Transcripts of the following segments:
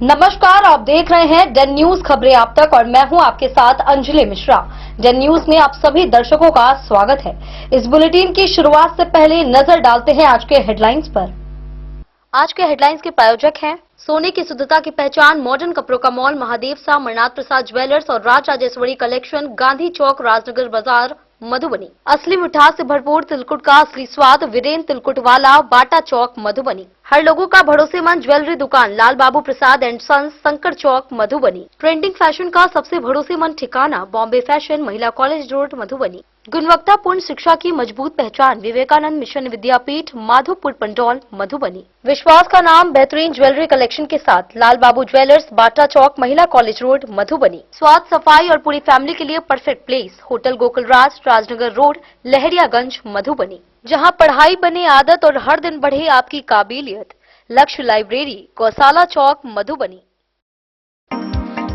नमस्कार, आप देख रहे हैं डेन न्यूज खबरें आप तक और मैं हूं आपके साथ अंजलि मिश्रा। डेन न्यूज में आप सभी दर्शकों का स्वागत है। इस बुलेटिन की शुरुआत से पहले नजर डालते हैं आज के हेडलाइंस पर। आज के हेडलाइंस के प्रायोजक हैं सोने की शुद्धता की पहचान मॉडर्न कपड़ों का मॉल महादेव सा अमरनाथ प्रसाद ज्वेलर्स और राज राजेश्वरी कलेक्शन, गांधी चौक, राजनगर बाजार, मधुबनी। असली मिठास से भरपूर तिलकुट का असली स्वाद, वीरेंद्र तिलकुट वाला, बाटा चौक, मधुबनी। हर लोगों का भरोसेमंद ज्वेलरी दुकान Lal Babu Prasad and sons, Shankar Chowk, Madhubani. Trending fashion का सबसे भरोसेमंद ठिकाना Bombay fashion, Mahila college road, Madhubani. गुणवत्तापूर्ण शिक्षा की मजबूत पहचान विवेकानंद मिशन विद्यापीठ, माधोपुर पंडौल, मधुबनी। विश्वास का नाम बेहतरीन ज्वेलरी कलेक्शन के साथ लाल बाबू ज्वेलर्स, बाटा चौक, महिला कॉलेज रोड, मधुबनी। स्वाद, सफाई और पूरी फैमिली के लिए perfect place hotel Gokulraj, Rajnagar road, Lahariaganj, Madhubani. जहां पढ़ाई बने आदत और हर दिन बढ़े आपकी काबिलियत। लक्ष्य लाइब्रेरी, गौशाला चौक, मधुबनी।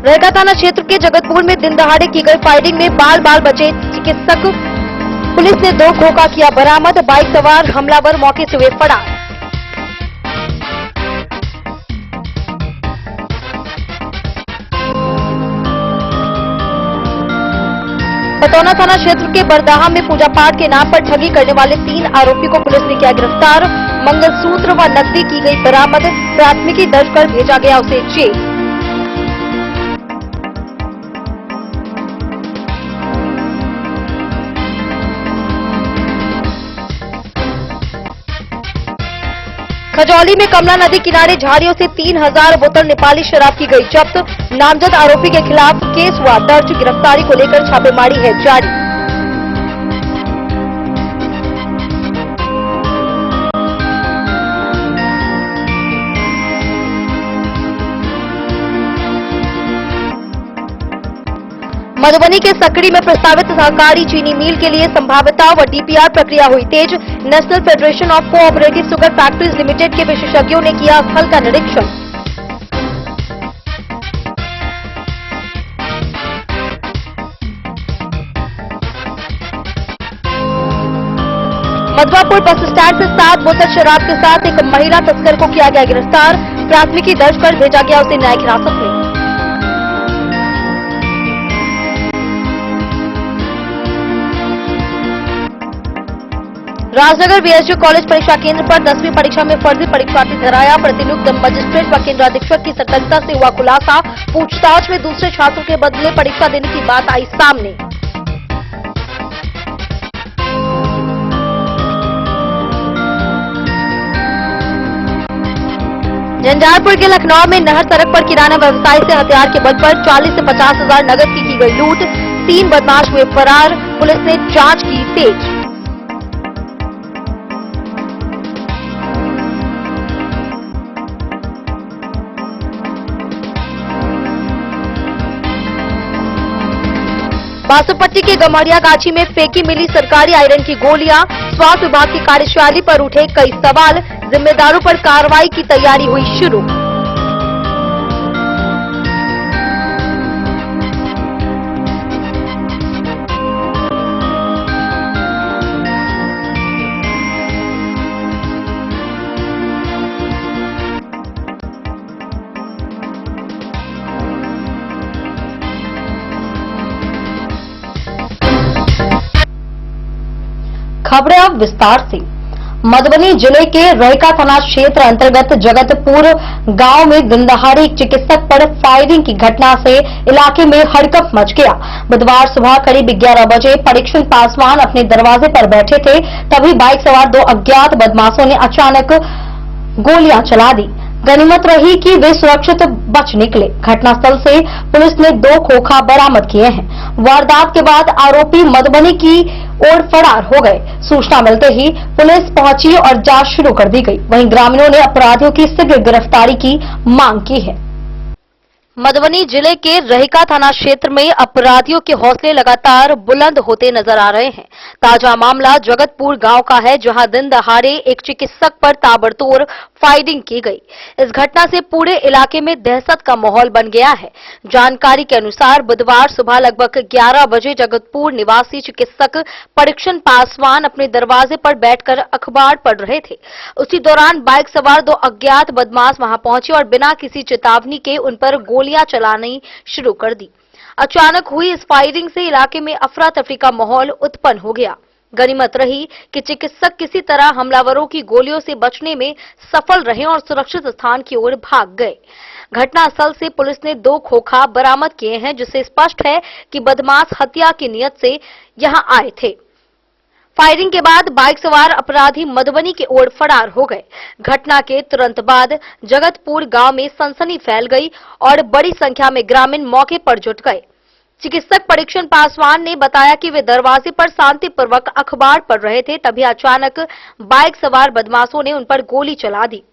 रैका थाना क्षेत्र के जगतपुर में दिन दहाड़े की गई फायरिंग में बाल बचे चिकित्सक। पुलिस ने 2 खोखा किया बरामद। बाइक सवार हमलावर मौके से हुए फरार। पतौना थाना क्षेत्र के बरदाहा में पूजा पाठ के नाम पर ठगी करने वाले 3 आरोपी को पुलिस ने किया गिरफ्तार। मंगलसूत्र व नकदी की गई बरामद। प्राथमिकी दर्ज कर भेजा गया उसे जेल। खजौली में कमला नदी किनारे झाड़ियों से 3000 बोतल नेपाली शराब की गई जब्त। नामजद आरोपी के खिलाफ केस हुआ दर्ज। गिरफ्तारी को लेकर छापेमारी है जारी। मधुबनी के सकड़ी में प्रस्तावित सहकारी चीनी मिल के लिए संभाव्यता व डीपीआर प्रक्रिया हुई तेज। National federation of cooperative sugar factories limited के विशेषज्ञों ने किया स्थल का निरीक्षण। मधवापुर बस स्टैंड से 7 बोतल शराब के साथ एक महिला तस्कर को किया गया गिरफ्तार। प्राथमिकी दर्ज कर भेजा गया उसे न्यायिक हिरासत में। राजनगर बीएसयू कॉलेज परीक्षा केंद्र पर 10वीं परीक्षा में फर्जी परीक्षार्थी धराया। प्रतिनियुक्त मजिस्ट्रेट व केंद्राधीक्षक की सतर्कता से हुआ खुलासा। पूछताछ में दूसरे छात्रों के बदले परीक्षा देने की बात आई सामने। झंझारपुर के लखनऊ में नहर सड़क पर किराना व्यवसायी से हथियार के बल पर 40 से 50 हजार नकद की गई लूट। 3 बदमाश हुए फरार। पुलिस ने जांच की तेज। बासुपट्टी के गमरिया गाछी में फेंकी मिली सरकारी आयरन की गोलियां। स्वास्थ्य विभाग की कार्यशैली पर उठे कई सवाल। जिम्मेदारों पर कार्रवाई की तैयारी हुई शुरू। खबरें अब विस्तार से। मधुबनी जिले के रैका थाना क्षेत्र अंतर्गत जगतपुर गांव में दिन दहाड़े एक चिकित्सक पर फायरिंग की घटना से इलाके में हड़कंप मच गया। बुधवार सुबह करीब 11 बजे परीक्षण पासवान अपने दरवाजे पर बैठे थे, तभी बाइक सवार 2 अज्ञात बदमाशों ने अचानक गोलियां चला दी। गनीमत रही कि वे सुरक्षित बच निकले। घटनास्थल से पुलिस ने 2 खोखा बरामद किए हैं। वारदात के बाद आरोपी मधुबनी की ओर फरार हो गए। सूचना मिलते ही पुलिस पहुंची और जांच शुरू कर दी गई। वहीं ग्रामीणों ने अपराधियों की शीघ्र गिरफ्तारी की मांग की है। मधुबनी जिले के रहिका थाना क्षेत्र में अपराधियों के हौसले लगातार बुलंद होते नजर आ रहे हैं। ताजा मामला जगतपुर गांव का है, जहां दिन दहाड़े एक चिकित्सक पर ताबड़तोड़ फायरिंग की गई। इस घटना से पूरे इलाके में दहशत का माहौल बन गया है। जानकारी के अनुसार बुधवार सुबह लगभग 11 बजे जगतपुर निवासी चिकित्सक परीक्षण पासवान अपने दरवाजे पर बैठकर अखबार पढ़ रहे थे। उसी दौरान बाइक सवार 2 अज्ञात बदमाश वहां पहुंचे और बिना किसी चेतावनी के उन पर गोलियां चलानी शुरू कर दी। अचानक हुई इस फायरिंग से इलाके में अफरा तफरी का माहौल उत्पन्न हो गया। गनीमत रही कि चिकित्सक किसी तरह हमलावरों की गोलियों से बचने में सफल रहे और सुरक्षित स्थान की ओर भाग गए। घटनास्थल से पुलिस ने 2 खोखा बरामद किए हैं, जिससे स्पष्ट है कि बदमाश हत्या की नीयत से यहां आए थे। फायरिंग के बाद बाइक सवार अपराधी मधुबनी की ओर फरार हो गए। घटना के तुरंत बाद जगतपुर गांव में सनसनी फैल गई और बड़ी संख्या में ग्रामीण मौके पर जुट गए। चिकित्सक परीक्षण पासवान ने बताया कि वे दरवाजे पर शांतिपूर्वक अखबार पढ़ रहे थे, तभी अचानक बाइक सवार बदमाशों ने उन पर गोली चला दी।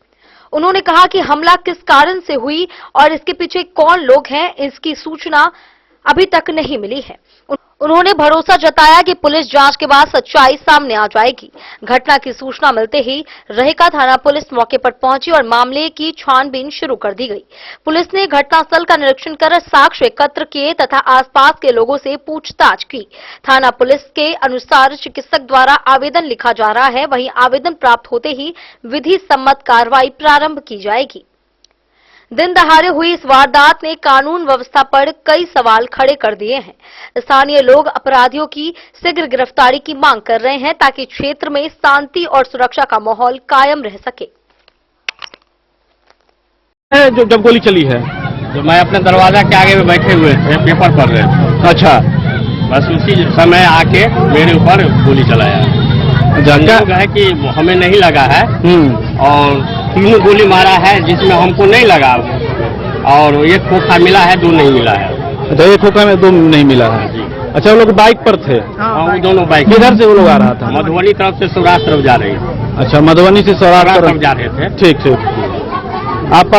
उन्होंने कहा कि हमला किस कारण से हुई और इसके पीछे कौन लोग हैं, इसकी सूचना अभी तक नहीं मिली है। उन्होंने भरोसा जताया कि पुलिस जांच के बाद सच्चाई सामने आ जाएगी। घटना की सूचना मिलते ही रहिका थाना पुलिस मौके पर पहुंची और मामले की छानबीन शुरू कर दी गई। पुलिस ने घटनास्थल का निरीक्षण कर साक्ष्य एकत्र किए तथा आसपास के लोगों से पूछताछ की। थाना पुलिस के अनुसार चिकित्सक द्वारा आवेदन लिखा जा रहा है, वहीं आवेदन प्राप्त होते ही विधि सम्मत कार्रवाई प्रारंभ की जाएगी। दिन दहाड़े हुई इस वारदात ने कानून व्यवस्था पर कई सवाल खड़े कर दिए हैं। स्थानीय लोग अपराधियों की शीघ्र गिरफ्तारी की मांग कर रहे हैं, ताकि क्षेत्र में शांति और सुरक्षा का माहौल कायम रह सके। जो जब गोली चली है, तो मैं अपने दरवाजा के आगे में बैठे हुए थे, पेपर पढ़ रहे थे। अच्छा, बस उसी समय आके मेरे ऊपर गोली चलाया। जानकार है कि हमें नहीं लगा है और 3 गोली मारा है, जिसमें हमको नहीं लगा और 1 खोखा मिला है, 2 नहीं मिला है। अच्छा, 1 खोखा में 2 नहीं मिला है जी। अच्छा, वो लोग बाइक पर थे? हाँ, वो दोनों बाइक। किधर से वो लोग आ रहा था? मधुबनी तरफ से सौराष्ट्र तरफ जा रहे थे। अच्छा, मधुबनी से सौराष्ट्र तरफ जा रहे थे। ठीक ठीक। आप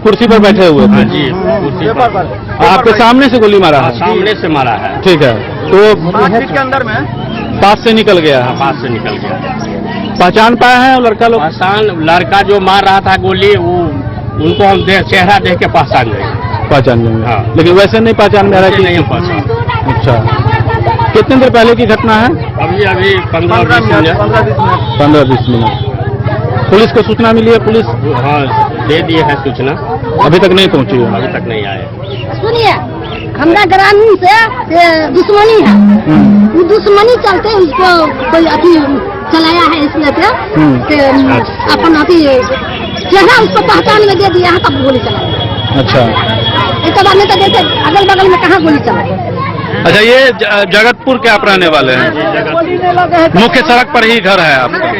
कुर्सी पर बैठे हुए थे? जी, कुर्सी पर। आपके सामने से गोली मारा है? सामने से मारा है। ठीक है, तो 5 फीट के अंदर में पास से निकल गया है? पास से निकल गया। पहचान पाया है लड़का लोग? पहचान, लड़का जो मार रहा था गोली, वो उनको हम चेहरा देख के पहचान गए। पहचान लेंगे? हाँ। लेकिन वैसे नहीं पहचान में आ रहा है? नहीं पहचान। अच्छा, कितने देर पहले की घटना है? अभी 15-20 मिनट। 15-20 मिनट। पुलिस को सूचना मिली है? पुलिस हाँ, दे दिए है सूचना। अभी तक नहीं पहुंची है? अभी तक नहीं आए। सुनिए, हमरा ग्रामीण से दुश्मनी है। वो दुश्मनी चलते उसको कोई अति चलाया है, इसलिए कि अपन अति चेहरा उसको पहचान में दे दिया है, तब गोली चलाया। अच्छा, इसके बाद में तो जैसे अगल बगल में कहाँ गोली चला। अच्छा, ये जगतपुर के आप रहने वाले हैं? मुख्य सड़क पर ही घर है आपका?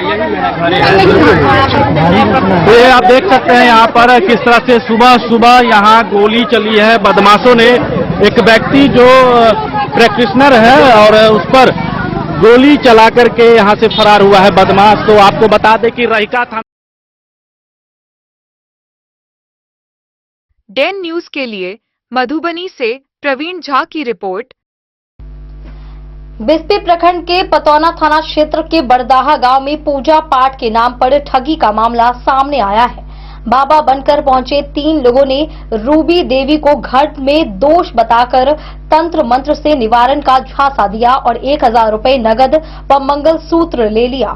तो ये आप देख सकते हैं यहाँ पर किस तरह से सुबह सुबह यहाँ गोली चली है। बदमाशों ने एक व्यक्ति जो प्रैक्टिशनर है और उस पर गोली चला करके यहाँ से फरार हुआ है बदमाश। तो आपको बता दें कि रहिका थाना। डेन न्यूज के लिए मधुबनी से प्रवीण झा की रिपोर्ट। बिस्पी प्रखंड के पतौना थाना क्षेत्र के बड़दाहा गांव में पूजा पाठ के नाम पर ठगी का मामला सामने आया है। बाबा बनकर पहुंचे 3 लोगों ने रूबी देवी को घर में दोष बताकर तंत्र मंत्र से निवारण का झांसा दिया और 1000 रुपए नगद व मंगलसूत्र ले लिया।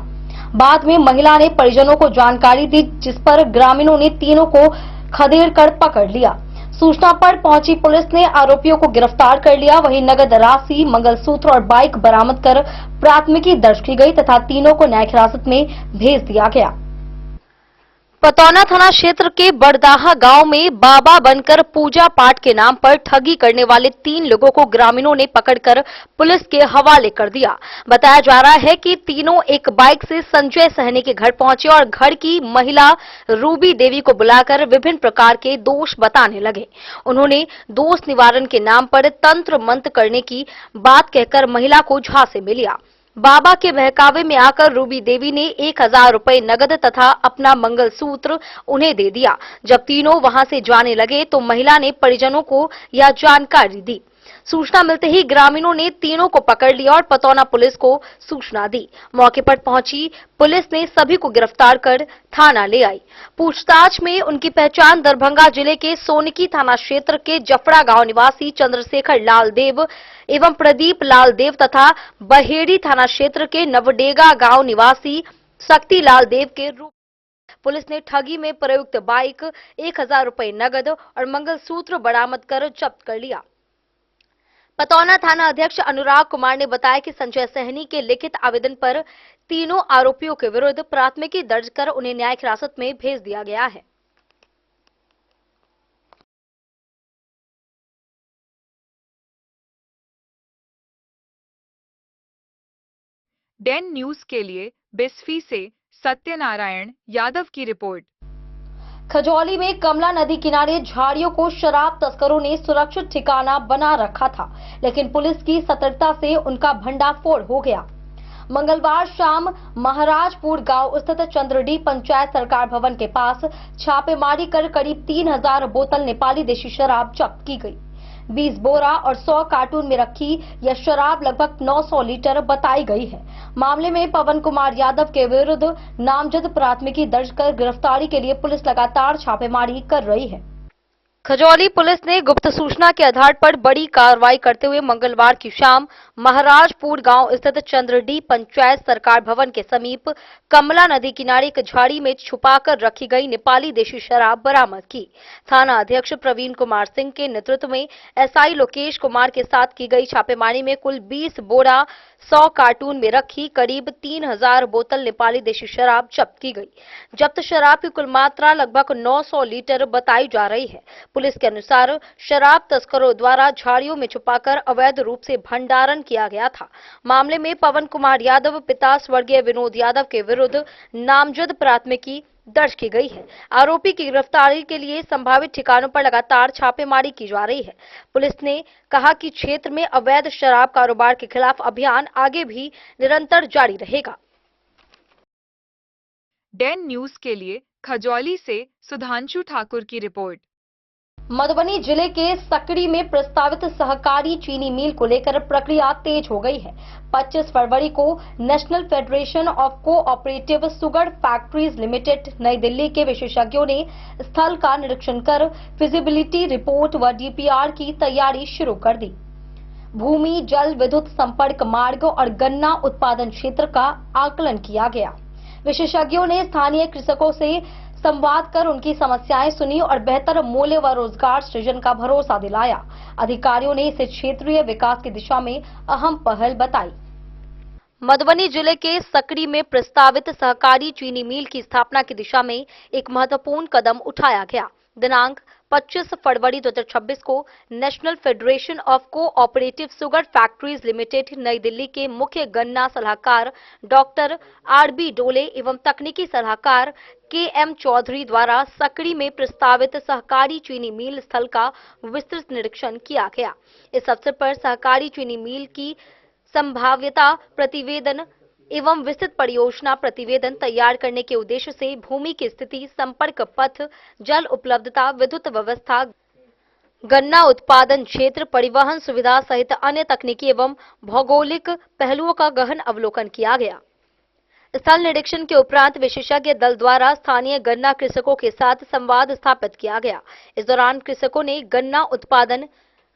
बाद में महिला ने परिजनों को जानकारी दी, जिस पर ग्रामीणों ने तीनों को खदेड़ कर पकड़ लिया। सूचना पर पहुंची पुलिस ने आरोपियों को गिरफ्तार कर लिया। वहीं नगद राशि, मंगलसूत्र और बाइक बरामद कर प्राथमिकी दर्ज की गई तथा तीनों को न्यायिक हिरासत में भेज दिया गया। पतौना थाना क्षेत्र के बड़दाहा गांव में बाबा बनकर पूजा पाठ के नाम पर ठगी करने वाले 3 लोगों को ग्रामीणों ने पकड़कर पुलिस के हवाले कर दिया। बताया जा रहा है कि तीनों एक बाइक से संजय सहनी के घर पहुंचे और घर की महिला रूबी देवी को बुलाकर विभिन्न प्रकार के दोष बताने लगे। उन्होंने दोष निवारण के नाम पर तंत्र मंत्र करने की बात कहकर महिला को झांसे में लिया। बाबा के बहकावे में आकर रूबी देवी ने 1000 रुपए नगद तथा अपना मंगलसूत्र उन्हें दे दिया। जब तीनों वहां से जाने लगे तो महिला ने परिजनों को यह जानकारी दी। सूचना मिलते ही ग्रामीणों ने तीनों को पकड़ लिया और पतौना पुलिस को सूचना दी। मौके पर पहुंची पुलिस ने सभी को गिरफ्तार कर थाना ले आई। पूछताछ में उनकी पहचान दरभंगा जिले के सोनकी थाना क्षेत्र के जफड़ा गांव निवासी चंद्रशेखर लाल देव एवं प्रदीप लाल देव तथा बहेड़ी थाना क्षेत्र के नवडेगा गांव निवासी शक्ति लाल देव के रूप। पुलिस ने ठगी में प्रयुक्त बाइक, 1000 रुपए नगद और मंगलसूत्र बरामद कर जब्त कर लिया। पतौना थाना अध्यक्ष अनुराग कुमार ने बताया कि संजय सहनी के लिखित आवेदन पर तीनों आरोपियों के विरुद्ध प्राथमिकी दर्ज कर उन्हें न्यायिक हिरासत में भेज दिया गया है। डेन न्यूज के लिए बिस्फी से सत्यनारायण यादव की रिपोर्ट। खजौली में कमला नदी किनारे झाड़ियों को शराब तस्करों ने सुरक्षित ठिकाना बना रखा था, लेकिन पुलिस की सतर्कता से उनका भंडाफोड़ हो गया। मंगलवार शाम महाराजपुर गांव स्थित चंद्रडी पंचायत सरकार भवन के पास छापेमारी कर करीब 3000 बोतल नेपाली देशी शराब जब्त की गई। 20 बोरा और 100 कार्टून में रखी यह शराब लगभग 900 लीटर बताई गई है। मामले में पवन कुमार यादव के विरुद्ध नामजद प्राथमिकी दर्ज कर गिरफ्तारी के लिए पुलिस लगातार छापेमारी कर रही है। खजौली पुलिस ने गुप्त सूचना के आधार पर बड़ी कार्रवाई करते हुए मंगलवार की शाम महाराजपुर गांव स्थित चंद्रडी पंचायत सरकार भवन के समीप कमला नदी किनारे एक झाड़ी में छुपाकर रखी गई नेपाली देशी शराब बरामद की। थाना अध्यक्ष प्रवीण कुमार सिंह के नेतृत्व में एसआई लोकेश कुमार के साथ की गई छापेमारी में कुल 20 बोरा 100 कार्टून में रखी करीब 3000 बोतल नेपाली देशी शराब जब्त की गई। जब्त शराब की कुल मात्रा लगभग 900 लीटर बताई जा रही है। पुलिस के अनुसार शराब तस्करों द्वारा झाड़ियों में छुपाकर अवैध रूप से भंडारण किया गया था। मामले में पवन कुमार यादव पिता स्वर्गीय विनोद यादव के विरुद्ध नामजद प्राथमिकी दर्ज की गई है। आरोपी की गिरफ्तारी के लिए संभावित ठिकानों पर लगातार छापेमारी की जा रही है। पुलिस ने कहा कि क्षेत्र में अवैध शराब कारोबार के खिलाफ अभियान आगे भी निरंतर जारी रहेगा। डेन न्यूज के लिए खजौली से सुधांशु ठाकुर की रिपोर्ट। मधुबनी जिले के सकड़ी में प्रस्तावित सहकारी चीनी मिल को लेकर प्रक्रिया तेज हो गई है। 25 फरवरी को national federation of cooperative sugar factories limited नई दिल्ली के विशेषज्ञों ने स्थल का निरीक्षण कर फिजिबिलिटी रिपोर्ट व डीपीआर की तैयारी शुरू कर दी। भूमि, जल, विद्युत संपर्क मार्ग और गन्ना उत्पादन क्षेत्र का आकलन किया गया। विशेषज्ञों ने स्थानीय कृषकों से संवाद कर उनकी समस्याएं सुनी और बेहतर मूल्य व रोजगार सृजन का भरोसा दिलाया। अधिकारियों ने इसे क्षेत्रीय विकास की दिशा में अहम पहल बताई। मधुबनी जिले के सकड़ी में प्रस्तावित सहकारी चीनी मिल की स्थापना की दिशा में एक महत्वपूर्ण कदम उठाया गया। दिनांक 25 फरवरी 2026 को national federation of cooperative sugar factories limited नई दिल्ली के मुख्य गन्ना सलाहकार डॉक्टर आरबी डोले एवं तकनीकी सलाहकार केएम चौधरी द्वारा सकड़ी में प्रस्तावित सहकारी चीनी मिल स्थल का विस्तृत निरीक्षण किया गया। इस अवसर पर सहकारी चीनी मिल की संभाव्यता प्रतिवेदन एवं विस्तृत परियोजना प्रतिवेदन तैयार करने के उद्देश्य से भूमि की स्थिति, संपर्क पथ, जल उपलब्धता, विद्युत व्यवस्था, गन्ना उत्पादन क्षेत्र, परिवहन सुविधा सहित अन्य तकनीकी एवं भौगोलिक पहलुओं का गहन अवलोकन किया गया। स्थल निरीक्षण के उपरांत विशेषज्ञ दल द्वारा स्थानीय गन्ना कृषकों के साथ संवाद स्थापित किया गया। इस दौरान कृषकों ने गन्ना उत्पादन,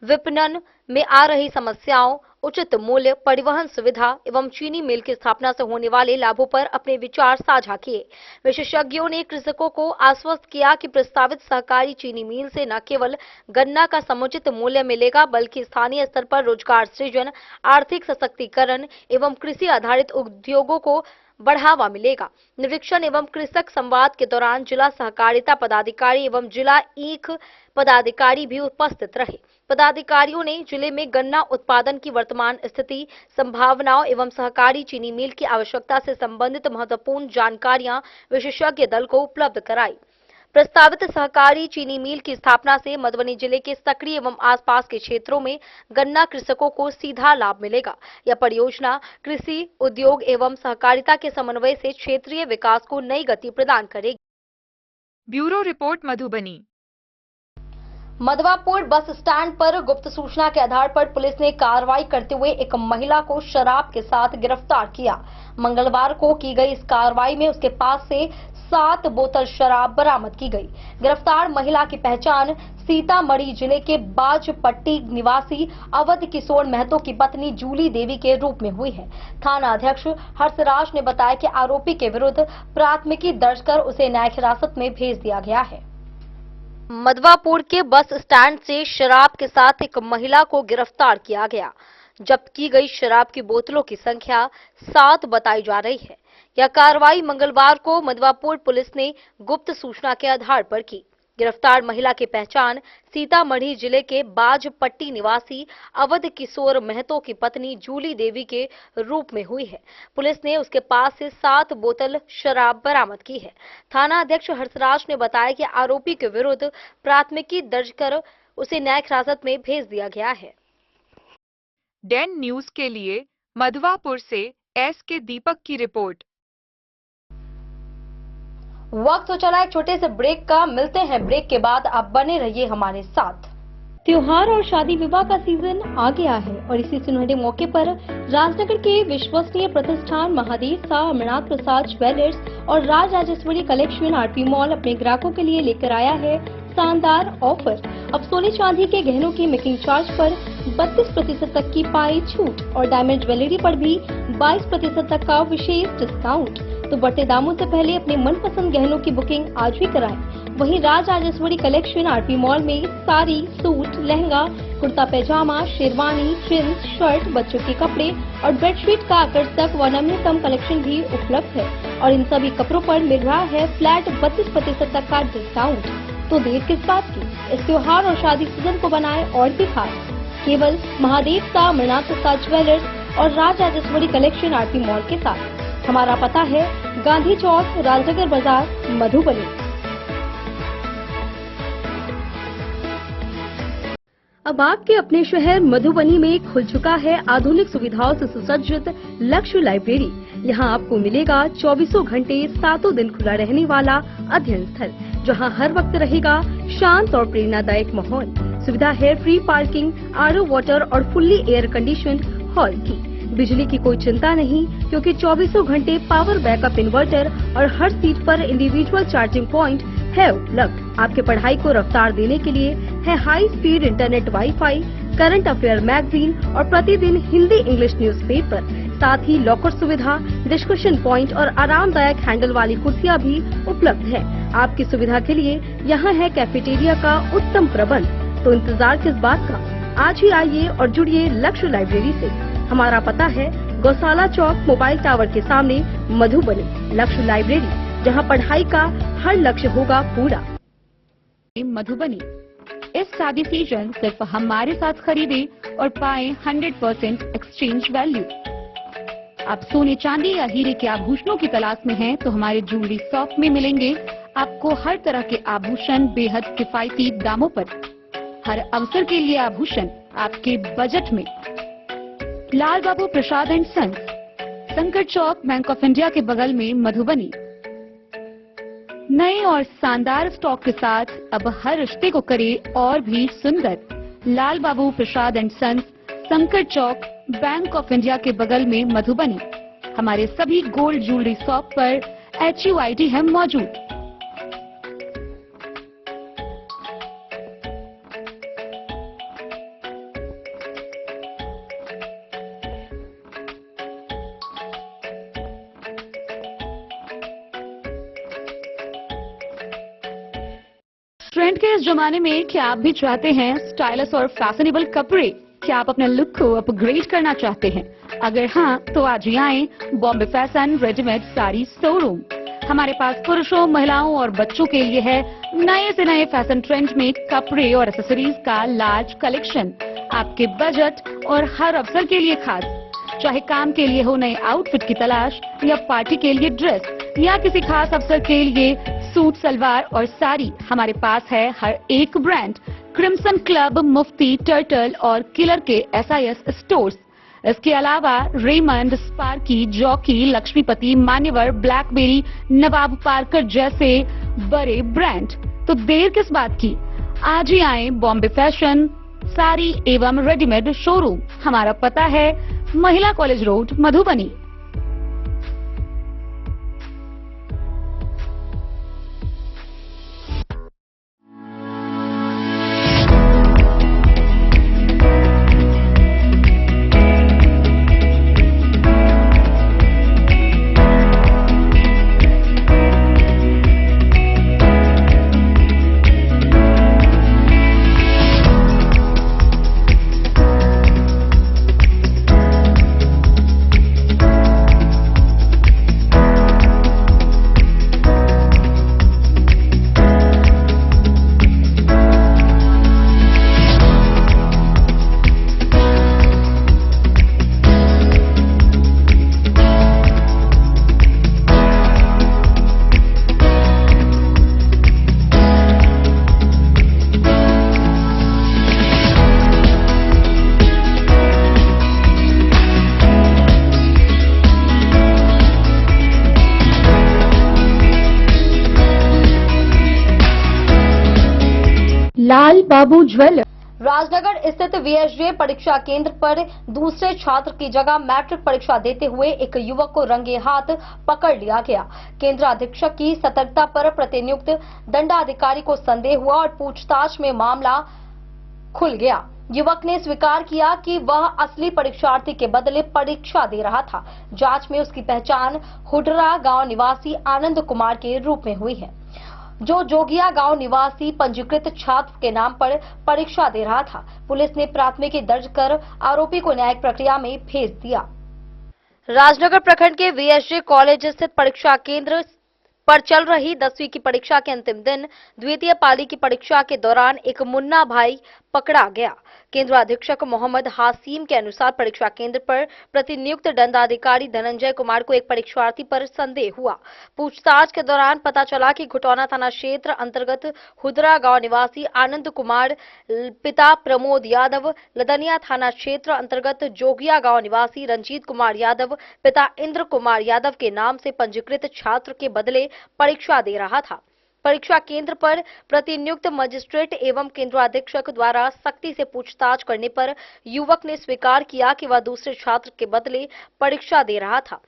विपणन में आ रही समस्याओं, उचित मूल्य, परिवहन सुविधा एवं चीनी मिल की स्थापना से होने वाले लाभों पर अपने विचार साझा किए। विशेषज्ञों ने कृषकों को आश्वस्त किया कि प्रस्तावित सहकारी चीनी मिल से न केवल गन्ना का समुचित मूल्य मिलेगा, बल्कि स्थानीय स्तर पर रोजगार सृजन, आर्थिक सशक्तिकरण एवं कृषि आधारित उद्योगों को बढ़ावा मिलेगा। निरीक्षण एवं कृषक संवाद के दौरान जिला सहकारिता पदाधिकारी एवं जिला ईख पदाधिकारी भी उपस्थित रहे। पदाधिकारियों ने जिले में गन्ना उत्पादन की वर्तमान स्थिति, संभावनाओं एवं सहकारी चीनी मिल की आवश्यकता से संबंधित महत्वपूर्ण जानकारियां विशेषज्ञ दल को उपलब्ध कराई। प्रस्तावित सहकारी चीनी मिल की स्थापना से मधुबनी जिले के सकरी एवं आसपास के क्षेत्रों में गन्ना कृषकों को सीधा लाभ मिलेगा। यह परियोजना कृषि, उद्योग एवं सहकारिता के समन्वय से क्षेत्रीय विकास को नई गति प्रदान करेगी। Bureau report Madhubani. Madhwapur bus stand पर गुप्त सूचना के आधार पर पुलिस ने कार्रवाई करते हुए एक महिला को शराब के साथ गिरफ्तार किया। मंगलवार को की गई इस कार्रवाई में उसके पास से 7 बोतल शराब बरामद की गई। गिरफ्तार महिला की पहचान सीतामढ़ी जिले के बाजपट्टी निवासी अवध किशोर महतो की पत्नी जूली देवी के रूप में हुई है। थाना अध्यक्ष हर्षराज ने बताया कि आरोपी के विरुद्ध प्राथमिकी दर्ज कर उसे न्यायिक हिरासत में भेज दिया गया है। मधवापुर के बस स्टैंड से शराब के साथ एक महिला को गिरफ्तार किया गया। जब्त की गई शराब की बोतलों की संख्या 7 बताई जा रही है। यह कार्रवाई मंगलवार को मधवापुर पुलिस ने गुप्त सूचना के आधार पर की। गिरफ्तार महिला की पहचान सीतामढ़ी जिले के बाजपट्टी निवासी अवध किशोर महतो की पत्नी जूली देवी के रूप में हुई है। पुलिस ने उसके पास से 7 बोतल शराब बरामद की है। थाना अध्यक्ष हर्षराज ने बताया कि आरोपी के विरुद्ध प्राथमिकी दर्ज कर उसे न्यायिक हिरासत में भेज दिया गया है। डेन न्यूज के लिए मधवापुर से एस.के. दीपक की रिपोर्ट। वक्त हो चला एक छोटे से ब्रेक का। मिलते हैं ब्रेक के बाद। आप बने रहिए हमारे साथ। त्योहार और शादी विवाह का सीजन आ गया है और इसी सुनहरे मौके पर राजनगर के विश्वसनीय प्रतिष्ठान महादेव शाह अमरनाथ प्रसाद ज्वेलर्स और Raj Rajeshwari collection RP mall अपने ग्राहकों के लिए लेकर आया है शानदार ऑफर। अब सोने चांदी के गहनों की मेकिंग चार्ज पर 32% तक की पाई छूट और डायमंड ज्वेलरी पर भी 22% तक का विशेष डिस्काउंट। तो बढ़ते दामों से पहले अपने मनपसंद गहनों की बुकिंग आज ही कराएं। वहीं Raj Rajeshwari collection RP mall में साड़ी, सूट, लहंगा, कुर्ता पैजामा, शेरवानी, जींस, शर्ट, बच्चों के कपड़े और बेडशीट का आकर्षक व नवीनतम कलेक्शन भी उपलब्ध है और इन सभी कपड़ों पर मिल रहा है फ्लैट 32% तक का डिस्काउंट। तो देर किस बात की, इस त्योहार और शादी सीजन को बनाए और भी खास। केवल महादेव शाह अमरनाथ प्रसाद ज्वेलर्स और Raj Rajeshwari collection RP mall के साथ। हमारा पता है गांधी चौक, राजनगर बाजार, मधुबनी। अब आपके अपने शहर मधुबनी में खुल चुका है आधुनिक सुविधाओं से सुसज्जित लक्ष्य लाइब्रेरी। यहाँ आपको मिलेगा 24 घंटे 7 दिन खुला रहने वाला अध्ययन स्थल, जहाँ हर वक्त रहेगा शांत और प्रेरणादायक माहौल। सुविधा है फ्री पार्किंग, आरओ वाटर और फुल्ली एयर कंडीशन्ड हॉल की। बिजली की कोई चिंता नहीं, क्योंकि 24 घंटे पावर बैकअप इन्वर्टर और हर सीट पर इंडिविजुअल चार्जिंग पॉइंट है उपलब्ध। आपके पढ़ाई को रफ्तार देने के लिए है high speed internet, wifi, current affair magazine और प्रतिदिन हिंदी इंग्लिश न्यूज़पेपर। साथ ही लॉकर सुविधा, डिस्कशन पॉइंट और आरामदायक हैंडल वाली कुर्सियां भी उपलब्ध है। आपकी सुविधा के लिए यहाँ है कैफेटेरिया का उत्तम प्रबंध। तो इंतजार किस बात का, आज ही आइए और जुड़िए लक्ष्य लाइब्रेरी से। हमारा पता है गौशाला चौक, मोबाइल टावर के सामने, मधुबनी। लक्ष्य लाइब्रेरी, जहां पढ़ाई का हर लक्ष्य होगा पूरा। मधुबनी, इस शादी सीजन सिर्फ हमारे साथ खरीदे और पाए 100% एक्सचेंज वैल्यू। आप सोने चांदी या हीरे के आभूषणों की तलाश में हैं, तो हमारे ज्वेलरी शॉप में मिलेंगे आपको हर तरह के आभूषण बेहद किफायती दामों पर। हर अवसर के लिए आभूषण आपके बजट में। लाल बाबू प्रसाद एंड सन्स, संकट चौक, बैंक ऑफ इंडिया के बगल में, मधुबनी। नए और शानदार स्टॉक के साथ अब हर रिश्ते को करे और भी सुंदर। लाल बाबू प्रसाद एंड सन्स, संकट चौक, बैंक ऑफ इंडिया के बगल में, मधुबनी। हमारे सभी गोल्ड ज्वेलरी शॉप पर HUID है मौजूद। ट्रेंड के इस जमाने में क्या आप भी चाहते हैं स्टाइलिश और फैशनेबल कपड़े? क्या आप अपने लुक को अपग्रेड करना चाहते हैं? अगर हाँ, तो आज ही आएं Bombay fashion readymade sari showroom. हमारे पास पुरुषों, महिलाओं और बच्चों के लिए है नए से नए फैशन ट्रेंड में कपड़े और एक्सेसरीज का लार्ज कलेक्शन। आपके बजट और हर अवसर के लिए खास। चाहे काम के लिए हो नए आउटफिट की तलाश, या पार्टी के लिए ड्रेस, या किसी खास अवसर के लिए सूट सलवार और साड़ी हमारे पास है हर एक ब्रांड। क्रिम्सन क्लब, मुफ्ती, टर्टल और किलर के SIS स्टोर्स। इसके अलावा रेमंड, स्पार्की, जॉकी, लक्ष्मीपति, मान्यवर, ब्लैकबेरी, नवाब पार्कर जैसे बड़े ब्रांड। तो देर किस बात की, आज ही आए बॉम्बे फैशन साड़ी एवं रेडीमेड शोरूम। हमारा पता है महिला कॉलेज रोड, मधुबनी। लाल बाबू ज्वेलर। राजनगर स्थित VSJ परीक्षा केंद्र पर दूसरे छात्र की जगह मैट्रिक परीक्षा देते हुए एक युवक को रंगे हाथ पकड़ लिया गया। केंद्र अधीक्षक की सतर्कता पर प्रतिनियुक्त दंडाधिकारी को संदेह हुआ और पूछताछ में मामला खुल गया। युवक ने स्वीकार किया कि वह असली परीक्षार्थी के बदले परीक्षा दे रहा था। जांच में उसकी पहचान हुडरा गांव निवासी आनंद कुमार के रूप में हुई है, जो जोगिया गांव निवासी पंजीकृत छात्र के नाम पर परीक्षा दे रहा था। पुलिस ने प्राथमिकी दर्ज कर आरोपी को न्यायिक प्रक्रिया में भेज दिया। राजनगर प्रखंड के VSJ कॉलेज स्थित परीक्षा केंद्र पर चल रही 10वीं की परीक्षा के अंतिम दिन द्वितीय पाली की परीक्षा के दौरान एक मुन्ना भाई पकड़ा गया। केंद्र अधीक्षक मोहम्मद हासिम के अनुसार परीक्षा केंद्र पर प्रतिनियुक्त दंडाधिकारी धनंजय कुमार को एक परीक्षार्थी पर संदेह हुआ। पूछताछ के दौरान पता चला कि घुटौना थाना क्षेत्र अंतर्गत हुदरा गांव निवासी आनंद कुमार पिता प्रमोद यादव, लदनिया थाना क्षेत्र अंतर्गत जोगिया गांव निवासी रंजीत कुमार यादव पिता इंद्र कुमार यादव के नाम से पंजीकृत छात्र के बदले परीक्षा दे रहा था। परीक्षा केंद्र पर प्रतिनियुक्त मजिस्ट्रेट एवं केंद्राधीक्षक द्वारा सख्ती से पूछताछ करने पर युवक ने स्वीकार किया कि वह दूसरे छात्र के बदले परीक्षा दे रहा था।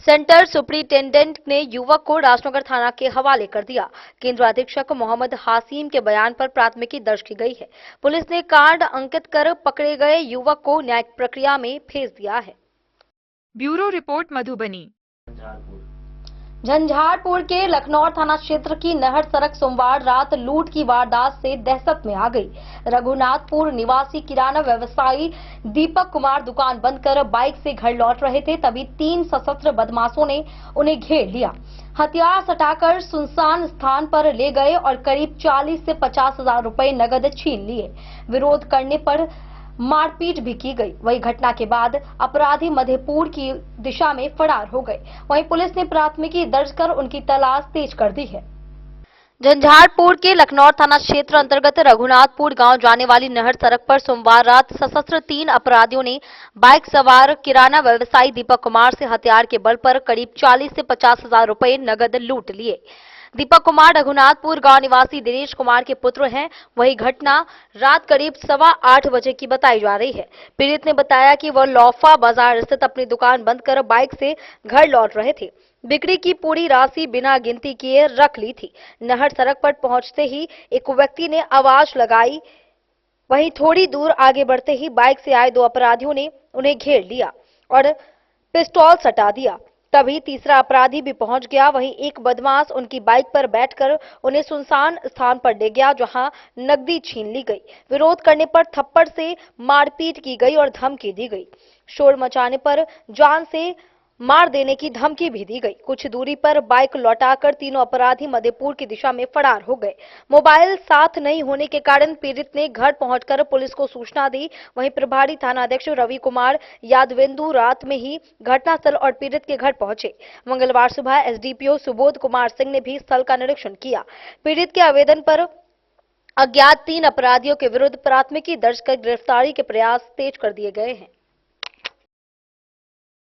सेंटर सुपरिटेंडेंट ने युवक को राजनगर थाना के हवाले कर दिया। केंद्राधीक्षक मोहम्मद हासिम के बयान पर प्राथमिकी दर्ज की गई है। पुलिस ने कार्ड अंकित कर पकड़े गए युवक को न्यायिक प्रक्रिया में भेज दिया है। Bureau report, Madhubani. झंझारपुर के लखनौर थाना क्षेत्र की नहर सड़क सोमवार रात लूट की वारदात से दहशत में आ गई। रघुनाथपुर निवासी किराना व्यवसायी दीपक कुमार दुकान बंद कर बाइक से घर लौट रहे थे, तभी 3 सशस्त्र बदमाशों ने उन्हें घेर लिया। हथियार सटाकर सुनसान स्थान पर ले गए और करीब 40 से 50 हजार रुपए नगद छीन लिए। विरोध करने पर मारपीट भी की गई। वही घटना के बाद अपराधी मधेपुर की दिशा में फरार हो गए। वहीं पुलिस ने प्राथमिकी दर्ज कर उनकी तलाश तेज कर दी है। झंझारपुर के लखनौर थाना क्षेत्र अंतर्गत रघुनाथपुर गांव जाने वाली नहर सड़क पर सोमवार रात सशस्त्र 3 अपराधियों ने बाइक सवार किराना व्यवसायी दीपक कुमार से हथियार के बल पर करीब 40 से 50 हजार रुपए नगद लूट लिए। दीपक कुमार रघुनाथपुर गांव निवासी दिनेश कुमार के पुत्र हैं। वही घटना रात करीब 8:15 बजे की बताई जा रही है। पीड़ित ने बताया कि वह लौफा बाजार स्थित अपनी दुकान बंद कर बाइक से घर लौट रहे थे। बिक्री की पूरी राशि बिना गिनती किए रख ली थी। नहर सड़क पर पहुंचते ही एक व्यक्ति ने आवाज लगाई। वहीं थोड़ी दूर आगे बढ़ते ही बाइक से आए 2 अपराधियों ने उन्हें घेर लिया और पिस्तौल सटा दिया। तभी तीसरा अपराधी भी पहुंच गया। वहीं एक बदमाश उनकी बाइक पर बैठकर उन्हें सुनसान स्थान पर ले गया, जहां नकदी छीन ली गई। विरोध करने पर थप्पड़ से मारपीट की गई और धमकी दी गई। शोर मचाने पर जान से मार देने की धमकी भी दी गई। कुछ दूरी पर बाइक लौटाकर तीनों अपराधी मधेपुर की दिशा में फरार हो गए। मोबाइल साथ नहीं होने के कारण पीड़ित ने घर पहुंचकर पुलिस को सूचना दी। वहीं प्रभारी थानाध्यक्ष रवि कुमार यादवेंदु रात में ही घटनास्थल और पीड़ित के घर पहुंचे। मंगलवार सुबह एसडीपीओ सुबोध कुमार सिंह ने भी स्थल का निरीक्षण किया। पीड़ित के आवेदन पर अज्ञात 3 अपराधियों के विरुद्ध प्राथमिकी दर्ज कर गिरफ्तारी के प्रयास तेज कर दिए गए हैं।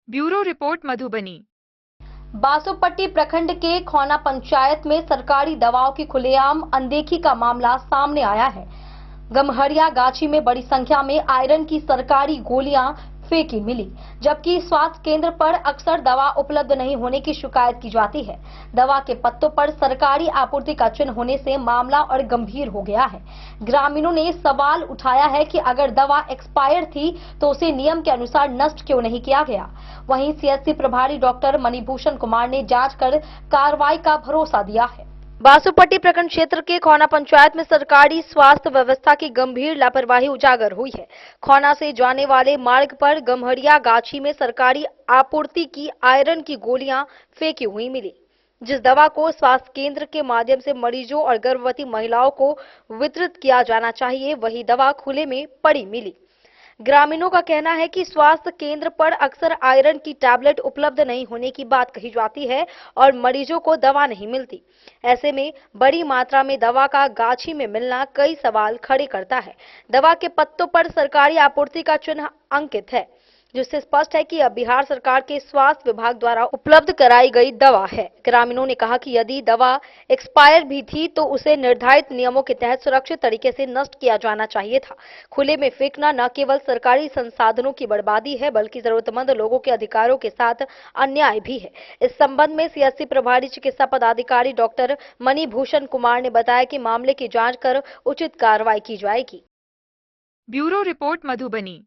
Bureau report Madhubani. बासोपट्टी प्रखंड के खौना पंचायत में सरकारी दवाओं की खुलेआम अनदेखी का मामला सामने आया है। गमहरिया गाछी में बड़ी संख्या में आयरन की सरकारी गोलियां फेंकी मिली, जबकि स्वास्थ्य केंद्र पर अक्सर दवा उपलब्ध नहीं होने की शिकायत की जाती है। दवा के पत्तों पर सरकारी आपूर्ति का चिन्ह होने से मामला और गंभीर हो गया है। ग्रामीणों ने सवाल उठाया है कि अगर दवा एक्सपायर थी तो उसे नियम के अनुसार नष्ट क्यों नहीं किया गया। वहीं सीएचसी प्रभारी डॉक्टर मणिभूषण कुमार ने जांच कर कार्रवाई का भरोसा दिया है। बासोपट्टी प्रखंड क्षेत्र के खौना पंचायत में सरकारी स्वास्थ्य व्यवस्था की गंभीर लापरवाही उजागर हुई है। खौना से जाने वाले मार्ग पर गमहरिया गाछी में सरकारी आपूर्ति की आयरन की गोलियां फेंकी हुई मिली। जिस दवा को स्वास्थ्य केंद्र के माध्यम से मरीजों और गर्भवती महिलाओं को वितरित किया जाना चाहिए, वही दवा खुले में पड़ी मिली। ग्रामीणों का कहना है कि स्वास्थ्य केंद्र पर अक्सर आयरन की टैबलेट उपलब्ध नहीं होने की बात कही जाती है और मरीजों को दवा नहीं मिलती। ऐसे में बड़ी मात्रा में दवा का गाछी में मिलना कई सवाल खड़े करता है। दवा के पत्तों पर सरकारी आपूर्ति का चिन्ह अंकित है, जिससे स्पष्ट है कि यह बिहार सरकार के स्वास्थ्य विभाग द्वारा उपलब्ध कराई गई दवा है। ग्रामीणों ने कहा कि यदि दवा एक्सपायर भी थी तो उसे निर्धारित नियमों के तहत सुरक्षित तरीके से नष्ट किया जाना चाहिए था। खुले में फेंकना न केवल सरकारी संसाधनों की बर्बादी है, बल्कि जरूरतमंद लोगों के अधिकारों के साथ अन्याय भी है। इस संबंध में सीएचसी प्रभारी चिकित्सा पदाधिकारी डॉक्टर मणिभूषण कुमार ने बताया कि मामले की जाँच कर उचित कार्रवाई की जाएगी। Bureau report Madhubani.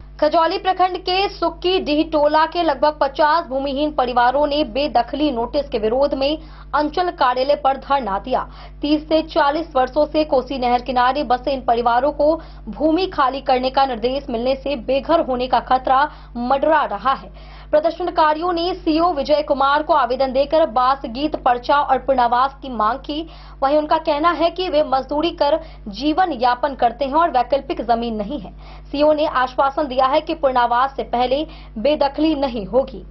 खजौली प्रखंड के सुक्की डीह टोला के लगभग 50 भूमिहीन परिवारों ने बेदखली नोटिस के विरोध में अंचल कार्यालय पर धरना दिया। 30 से 40 वर्षों से कोसी नहर किनारे बसे इन परिवारों को भूमि खाली करने का निर्देश मिलने से बेघर होने का खतरा मंडरा रहा है। प्रदर्शनकारियों ने सीओ विजय कुमार को आवेदन देकर बासगीत पर्चा और पुनर्वास की मांग की। वहीं उनका कहना है कि वे मजदूरी कर जीवन यापन करते हैं और वैकल्पिक जमीन नहीं है। सीओ ने आश्वासन दिया है कि पुनर्वास से पहले बेदखली नहीं होगी।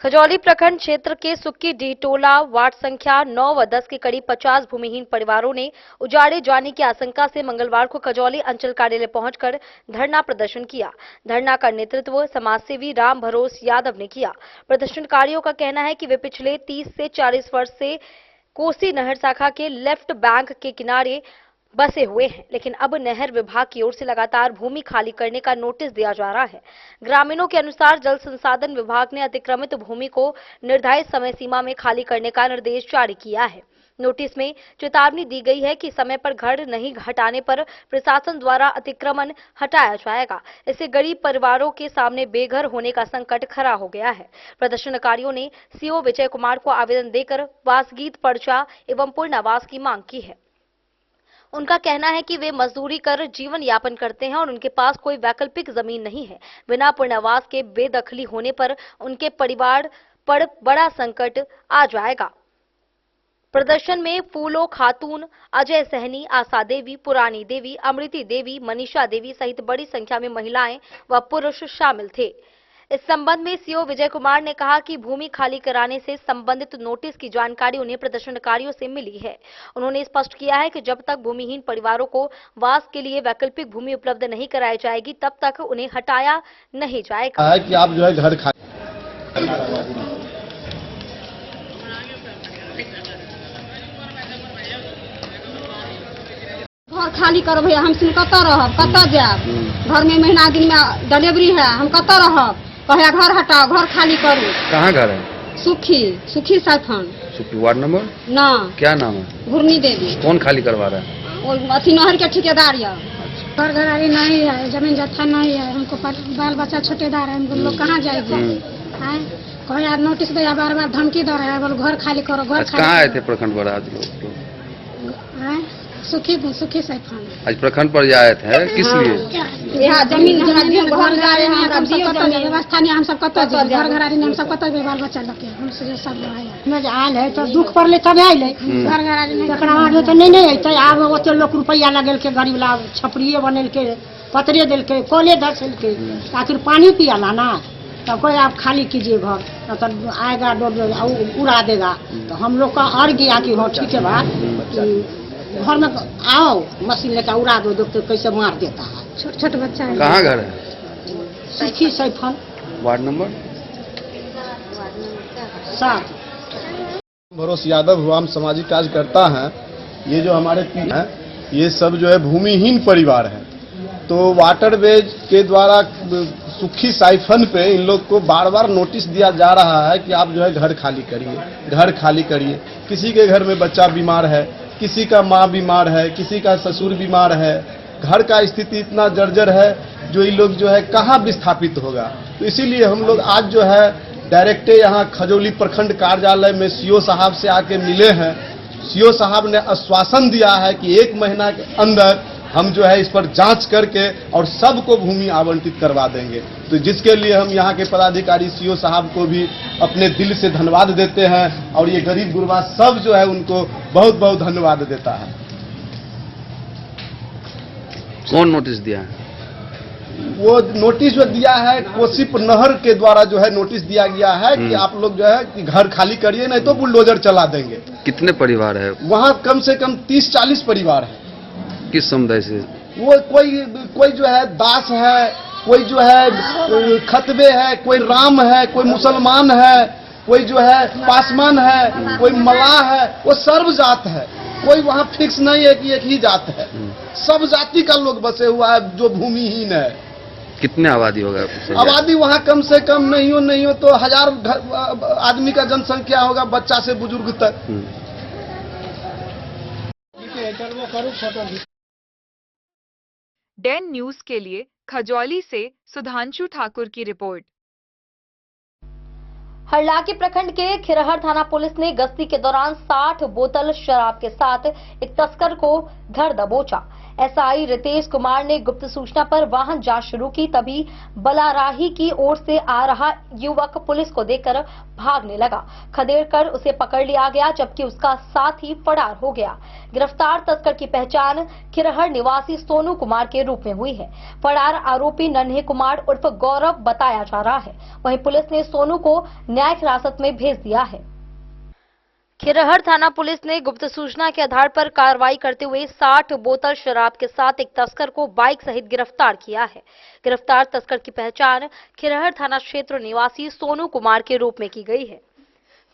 खजौली प्रखंड क्षेत्र के सुक्की डीह टोला वार्ड संख्या 9 व 10 के करीब 50 भूमिहीन परिवारों ने उजाड़े जाने की आशंका से मंगलवार को खजौली अंचल कार्यालय पहुंचकर धरना प्रदर्शन किया। धरना का नेतृत्व समाजसेवी राम भरोस यादव ने किया। प्रदर्शनकारियों का कहना है कि वे पिछले 30 से 40 वर्ष से कोसी नहर शाखा के लेफ्ट बैंक के किनारे बसे हुए हैं, लेकिन अब नहर विभाग की ओर से लगातार भूमि खाली करने का नोटिस दिया जा रहा है। ग्रामीणों के अनुसार जल संसाधन विभाग ने अतिक्रमित भूमि को निर्धारित समय सीमा में खाली करने का निर्देश जारी किया है। नोटिस में चेतावनी दी गई है कि समय पर घर नहीं हटाने पर प्रशासन द्वारा अतिक्रमण हटाया जाएगा। इससे गरीब परिवारों के सामने बेघर होने का संकट खड़ा हो गया है। प्रदर्शनकारियों ने सीओ विजय कुमार को आवेदन देकर वासगीत पर्चा एवं पुनर्वास की मांग की है। उनका कहना है कि वे मजदूरी कर जीवन यापन करते हैं और उनके पास कोई वैकल्पिक जमीन नहीं है। बिना पुनर्वास के बेदखली होने पर उनके परिवार पर बड़ा संकट आ जाएगा। प्रदर्शन में फूलो खातून, अजय सहनी, आशा देवी, पुरानी देवी, अमृति देवी, मनीषा देवी सहित बड़ी संख्या में महिलाएं व पुरुष शामिल थे। इस संबंध में सीओ विजय कुमार ने कहा कि भूमि खाली कराने से संबंधित नोटिस की जानकारी उन्हें प्रदर्शनकारियों से मिली है। उन्होंने स्पष्ट किया है कि जब तक भूमिहीन परिवारों को वास के लिए वैकल्पिक भूमि उपलब्ध नहीं कराई जाएगी, तब तक उन्हें हटाया नहीं जाएगा। कि आप जो है घर खाली करो भैया, हम कत रहब, कत जाब, घर में महीना दिन में डिलीवरी है, हम कत रहब, कहे घर हटाओ, घर खाली करो। कहाँ घर है? सुखी साथन। सुखी वार्ड नंबर ना। क्या नाम है? घुरनी देवी। कौन खाली करवा रहा है? वो अथी नहर के ठेकेदार है। घर घरारी नहीं है, जमीन जत्था नहीं है, हमको बाल बच्चा छोटेदार है, हम लोग कहाँ जाएंगे? कहे यार नोटिस दे, बार बार धमकी दे रहा है, बोलो घर खाली करो, घर खाली। कहाँ आए थे प्रखंड वाला आज लोग? सुखी सैफान। आज प्रखंड पर आए थे, किस लिए? यहाँ जमीन घर गाड़ी में हम सब कत व्यवस्था नहीं, हम सब कत घर घरारी में हम सब कत बाल बच्चा लगे हम सब में आयल है तो दुख पड़ले तब आयल है घर घरारी में एकरा बाद तो नहीं अइते। आब ओते लोग रुपया लगल के गरीब ला छपड़िए बनल के पतरे दिल के कोले धसल के आखिर पानी पियाला ना, तो कोई आप खाली कीजिए घर, तो आएगा उड़ा देगा। तो हम लोग का अड़ गया कि हाँ ठीक है बात, घर में आओ मशीन लेकर उड़ा दो, देखते कैसे मार देता है। छोटे छोटे बच्चा है। कहाँ घर है? सुखी सैफन, वार्ड नंबर 7। भरोस यादव हुआ, हम सामाजिक कार्यकर्ता हैं। ये जो हमारे हैं ये सब जो है भूमिहीन परिवार है, तो वाटरवेज के द्वारा सुखी साइफन पे इन लोग को बार बार नोटिस दिया जा रहा है कि आप जो है घर खाली करिए, घर खाली करिए। किसी के घर में बच्चा बीमार है, किसी का माँ बीमार है, किसी का ससुर बीमार है, घर का स्थिति इतना जर्जर है जो ये लोग जो है कहाँ विस्थापित होगा। तो इसीलिए हम लोग आज जो है डायरेक्टे यहाँ खजौली प्रखंड कार्यालय में सीओ साहब से आके मिले हैं। सीओ साहब ने आश्वासन दिया है कि 1 महीना के अंदर हम जो है इस पर जांच करके और सबको भूमि आवंटित करवा देंगे। तो जिसके लिए हम यहाँ के पदाधिकारी सीओ साहब को भी अपने दिल से धन्यवाद देते हैं, और ये गरीब गुरबा सब जो है उनको बहुत बहुत धन्यवाद देता है। कौन नोटिस दिया है? वो नोटिस जो दिया है कोसी नहर के द्वारा जो है नोटिस दिया गया है कि आप लोग जो है कि घर खाली करिए, नहीं तो बुलडोजर चला देंगे। कितने परिवार है? वहाँ कम से कम 30-40 परिवार है। किस समुदाय से? वो कोई जो है दास है, कोई जो है खतबे है, कोई राम है, कोई मुसलमान है, कोई जो है पासवान है, कोई मलाह है, वो सर्व जात है। कोई वहाँ फिक्स नहीं है कि एक ही जात है, सब जाति का लोग बसे हुआ है जो भूमिहीन है। कितने आबादी होगा? आबादी वहाँ कम से कम नहीं हो तो 1000 आदमी का जनसंख्या होगा, बच्चा से बुजुर्ग तक। डैन न्यूज के लिए खजौली से सुधांशु ठाकुर की रिपोर्ट। हरलाकी प्रखंड के खिरहर थाना पुलिस ने गश्ती के दौरान 60 बोतल शराब के साथ एक तस्कर को घर दबोचा। एसआई रितेश कुमार ने गुप्त सूचना पर वाहन जांच शुरू की, तभी बलाराही की ओर से आ रहा युवक पुलिस को देखकर भागने लगा। खदेड़कर उसे पकड़ लिया गया, जबकि उसका साथी फरार हो गया। गिरफ्तार तस्कर की पहचान खिरहर निवासी सोनू कुमार के रूप में हुई है। फरार आरोपी नन्हे कुमार उर्फ गौरव बताया जा रहा है। वहीं पुलिस ने सोनू को न्यायिक हिरासत में भेज दिया है। खिरहर थाना पुलिस ने गुप्त सूचना के आधार पर कार्रवाई करते हुए 60 बोतल शराब के साथ एक तस्कर को बाइक सहित गिरफ्तार किया है। गिरफ्तार तस्कर की पहचान खिरहर थाना क्षेत्र निवासी सोनू कुमार के रूप में की गई है।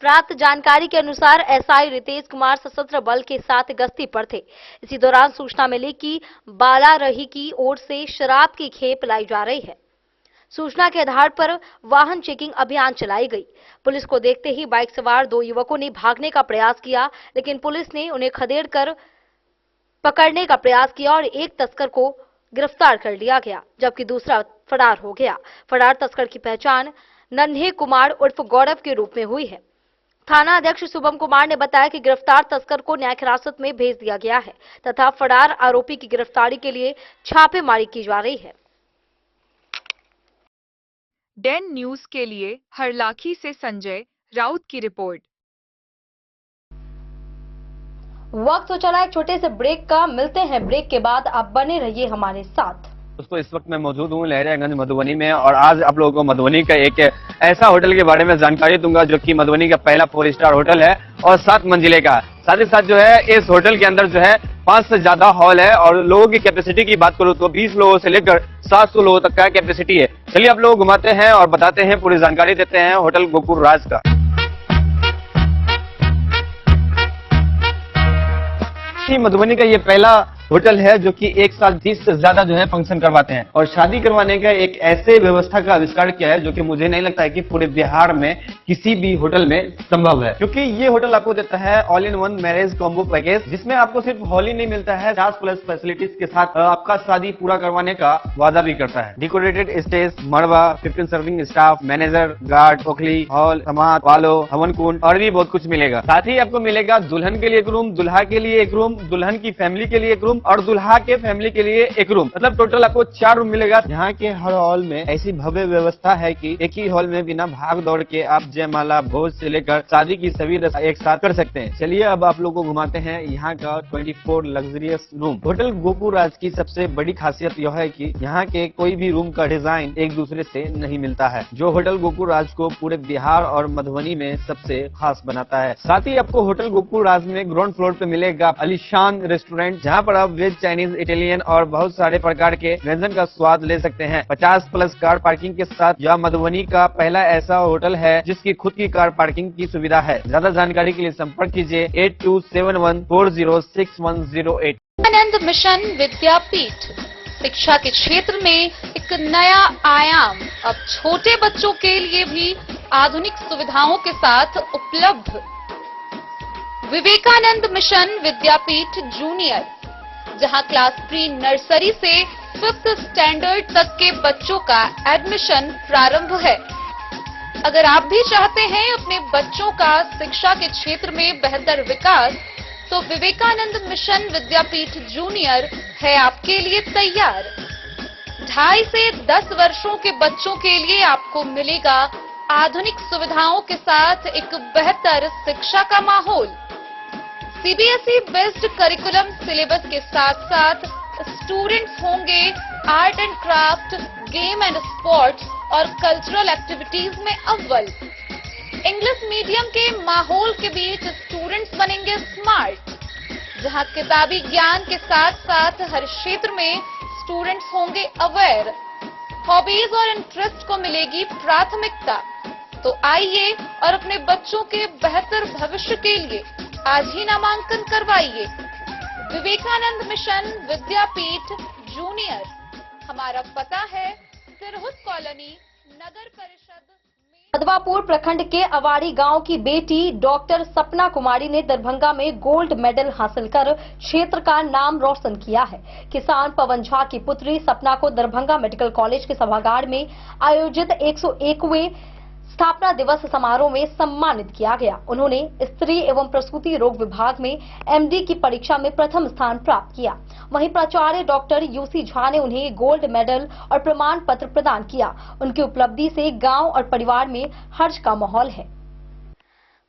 प्राप्त जानकारी के अनुसार एसआई रितेश कुमार सशस्त्र बल के साथ गश्ती पर थे। इसी दौरान सूचना मिली कि बालारही की ओर से शराब की खेप लाई जा रही है। सूचना के आधार पर वाहन चेकिंग अभियान चलाई गई। पुलिस को देखते ही बाइक सवार 2 युवकों ने भागने का प्रयास किया, लेकिन पुलिस ने उन्हें खदेड़कर पकड़ने का प्रयास किया और एक तस्कर को गिरफ्तार कर लिया गया, जबकि दूसरा फरार हो गया। फरार तस्कर की पहचान नन्हे कुमार उर्फ गौरव के रूप में हुई है। थाना अध्यक्ष शुभम कुमार ने बताया कि गिरफ्तार तस्कर को न्यायिक हिरासत में भेज दिया गया है तथा फरार आरोपी की गिरफ्तारी के लिए छापेमारी की जा रही है। डैन न्यूज के लिए हरलाखी से संजय राउत की रिपोर्ट। वक्त हो चला एक छोटे से ब्रेक का, मिलते हैं ब्रेक के बाद। आप बने रहिए हमारे साथ। दोस्तों, इस वक्त मैं मौजूद हूँ लहरियागंज मधुबनी में, और आज आप लोगों को मधुबनी का एक ऐसा होटल के बारे में जानकारी दूंगा जो कि मधुबनी का पहला 4 स्टार होटल है और 7 मंजिले का। साथ ही साथ जो है इस होटल के अंदर जो है 5 से ज्यादा हॉल है, और लोगों की कैपेसिटी की बात करूँ तो 20 लोगों से लेकर 700 लोगों तक का कैपेसिटी है। चलिए आप लोग घुमाते हैं और बताते हैं, पूरी जानकारी देते हैं होटल गोकुल राज का। मधुबनी का ये पहला होटल है जो कि एक साथ 30 से ज्यादा जो है फंक्शन करवाते हैं और शादी करवाने का एक ऐसे व्यवस्था का आविष्कार किया है जो कि मुझे नहीं लगता है कि पूरे बिहार में किसी भी होटल में संभव है, क्योंकि ये होटल आपको देता है all in one marriage combo package, जिसमें आपको सिर्फ हॉल ही नहीं मिलता है, 50+ फैसिलिटीज के साथ आपका शादी पूरा करवाने का वादा भी करता है। डेकोरेटेड स्टेज, मड़वा, 15 सर्विंग स्टाफ, मैनेजर, गार्ड, ओखली, हॉल, समाज, वालो, हवन कुंड और भी बहुत कुछ मिलेगा। साथ ही आपको मिलेगा दुल्हन के लिए एक रूम, दुल्हा के लिए एक रूम, दुल्हन की फैमिली के लिए एक रूम और दुल्हा के फैमिली के लिए एक रूम, मतलब टोटल आपको 4 रूम मिलेगा। यहाँ के हर हॉल में ऐसी भव्य व्यवस्था है कि एक ही हॉल में बिना भाग दौड़ के आप जयमाला, भोज से लेकर शादी की सभी रस्म एक साथ कर सकते हैं। चलिए अब आप लोगों को घुमाते हैं यहाँ का 24 लग्जरियस रूम। होटल गोकुल राज की सबसे बड़ी खासियत यह है कि यहाँ के कोई भी रूम का डिजाइन एक दूसरे से नहीं मिलता है, जो होटल गोकुल राज को पूरे बिहार और मधुबनी में सबसे खास बनाता है। साथ ही आपको होटल गोकुल राज में ग्राउंड फ्लोर पे मिलेगा आलीशान रेस्टोरेंट, जहाँ पर आप वेज, चाइनीज, इटालियन और बहुत सारे प्रकार के व्यंजन का स्वाद ले सकते हैं। 50+ कार पार्किंग के साथ यह मधुबनी का पहला ऐसा होटल है जिसकी खुद की कार पार्किंग की सुविधा है। ज्यादा जानकारी के लिए संपर्क कीजिए 8271406108। आनंद मिशन विद्यापीठ शिक्षा के क्षेत्र में एक नया आयाम अब छोटे बच्चों के लिए भी आधुनिक सुविधाओं के साथ उपलब्ध। विवेकानंद मिशन विद्यापीठ जूनियर, जहां क्लास प्री नर्सरी से 5th स्टैंडर्ड तक के बच्चों का एडमिशन प्रारंभ है। अगर आप भी चाहते हैं अपने बच्चों का शिक्षा के क्षेत्र में बेहतर विकास, तो विवेकानंद मिशन विद्यापीठ जूनियर है आपके लिए तैयार। 2.5 से 10 वर्षों के बच्चों के लिए आपको मिलेगा आधुनिक सुविधाओं के साथ एक बेहतर शिक्षा का माहौल। सीबीएसई बेस्ड करिकुलम सिलेबस के साथ साथ स्टूडेंट्स होंगे art and craft, game and sports और कल्चरल एक्टिविटीज में अव्वल। इंग्लिश मीडियम के माहौल के बीच स्टूडेंट्स बनेंगे स्मार्ट, जहां किताबी ज्ञान के साथ साथ हर क्षेत्र में स्टूडेंट्स होंगे अवेयर। हॉबीज और इंटरेस्ट को मिलेगी प्राथमिकता। तो आइए और अपने बच्चों के बेहतर भविष्य के लिए आज ही नामांकन करवाइए। विवेकानंद मिशन विद्यापीठ जूनियर, हमारा पता है सिरहुत कॉलोनी, नगर परिषद। मधवापुर प्रखंड के अवाड़ी गांव की बेटी डॉक्टर सपना कुमारी ने दरभंगा में गोल्ड मेडल हासिल कर क्षेत्र का नाम रोशन किया है। किसान पवन झा की पुत्री सपना को दरभंगा मेडिकल कॉलेज के सभागार में आयोजित 101वें स्थापना दिवस समारोह में सम्मानित किया गया। उन्होंने स्त्री एवं प्रसूति रोग विभाग में एमडी की परीक्षा में प्रथम स्थान प्राप्त किया। वहीं प्राचार्य डॉक्टर यूसी झा ने उन्हें गोल्ड मेडल और प्रमाण पत्र प्रदान किया। उनकी उपलब्धि से गांव और परिवार में हर्ष का माहौल है।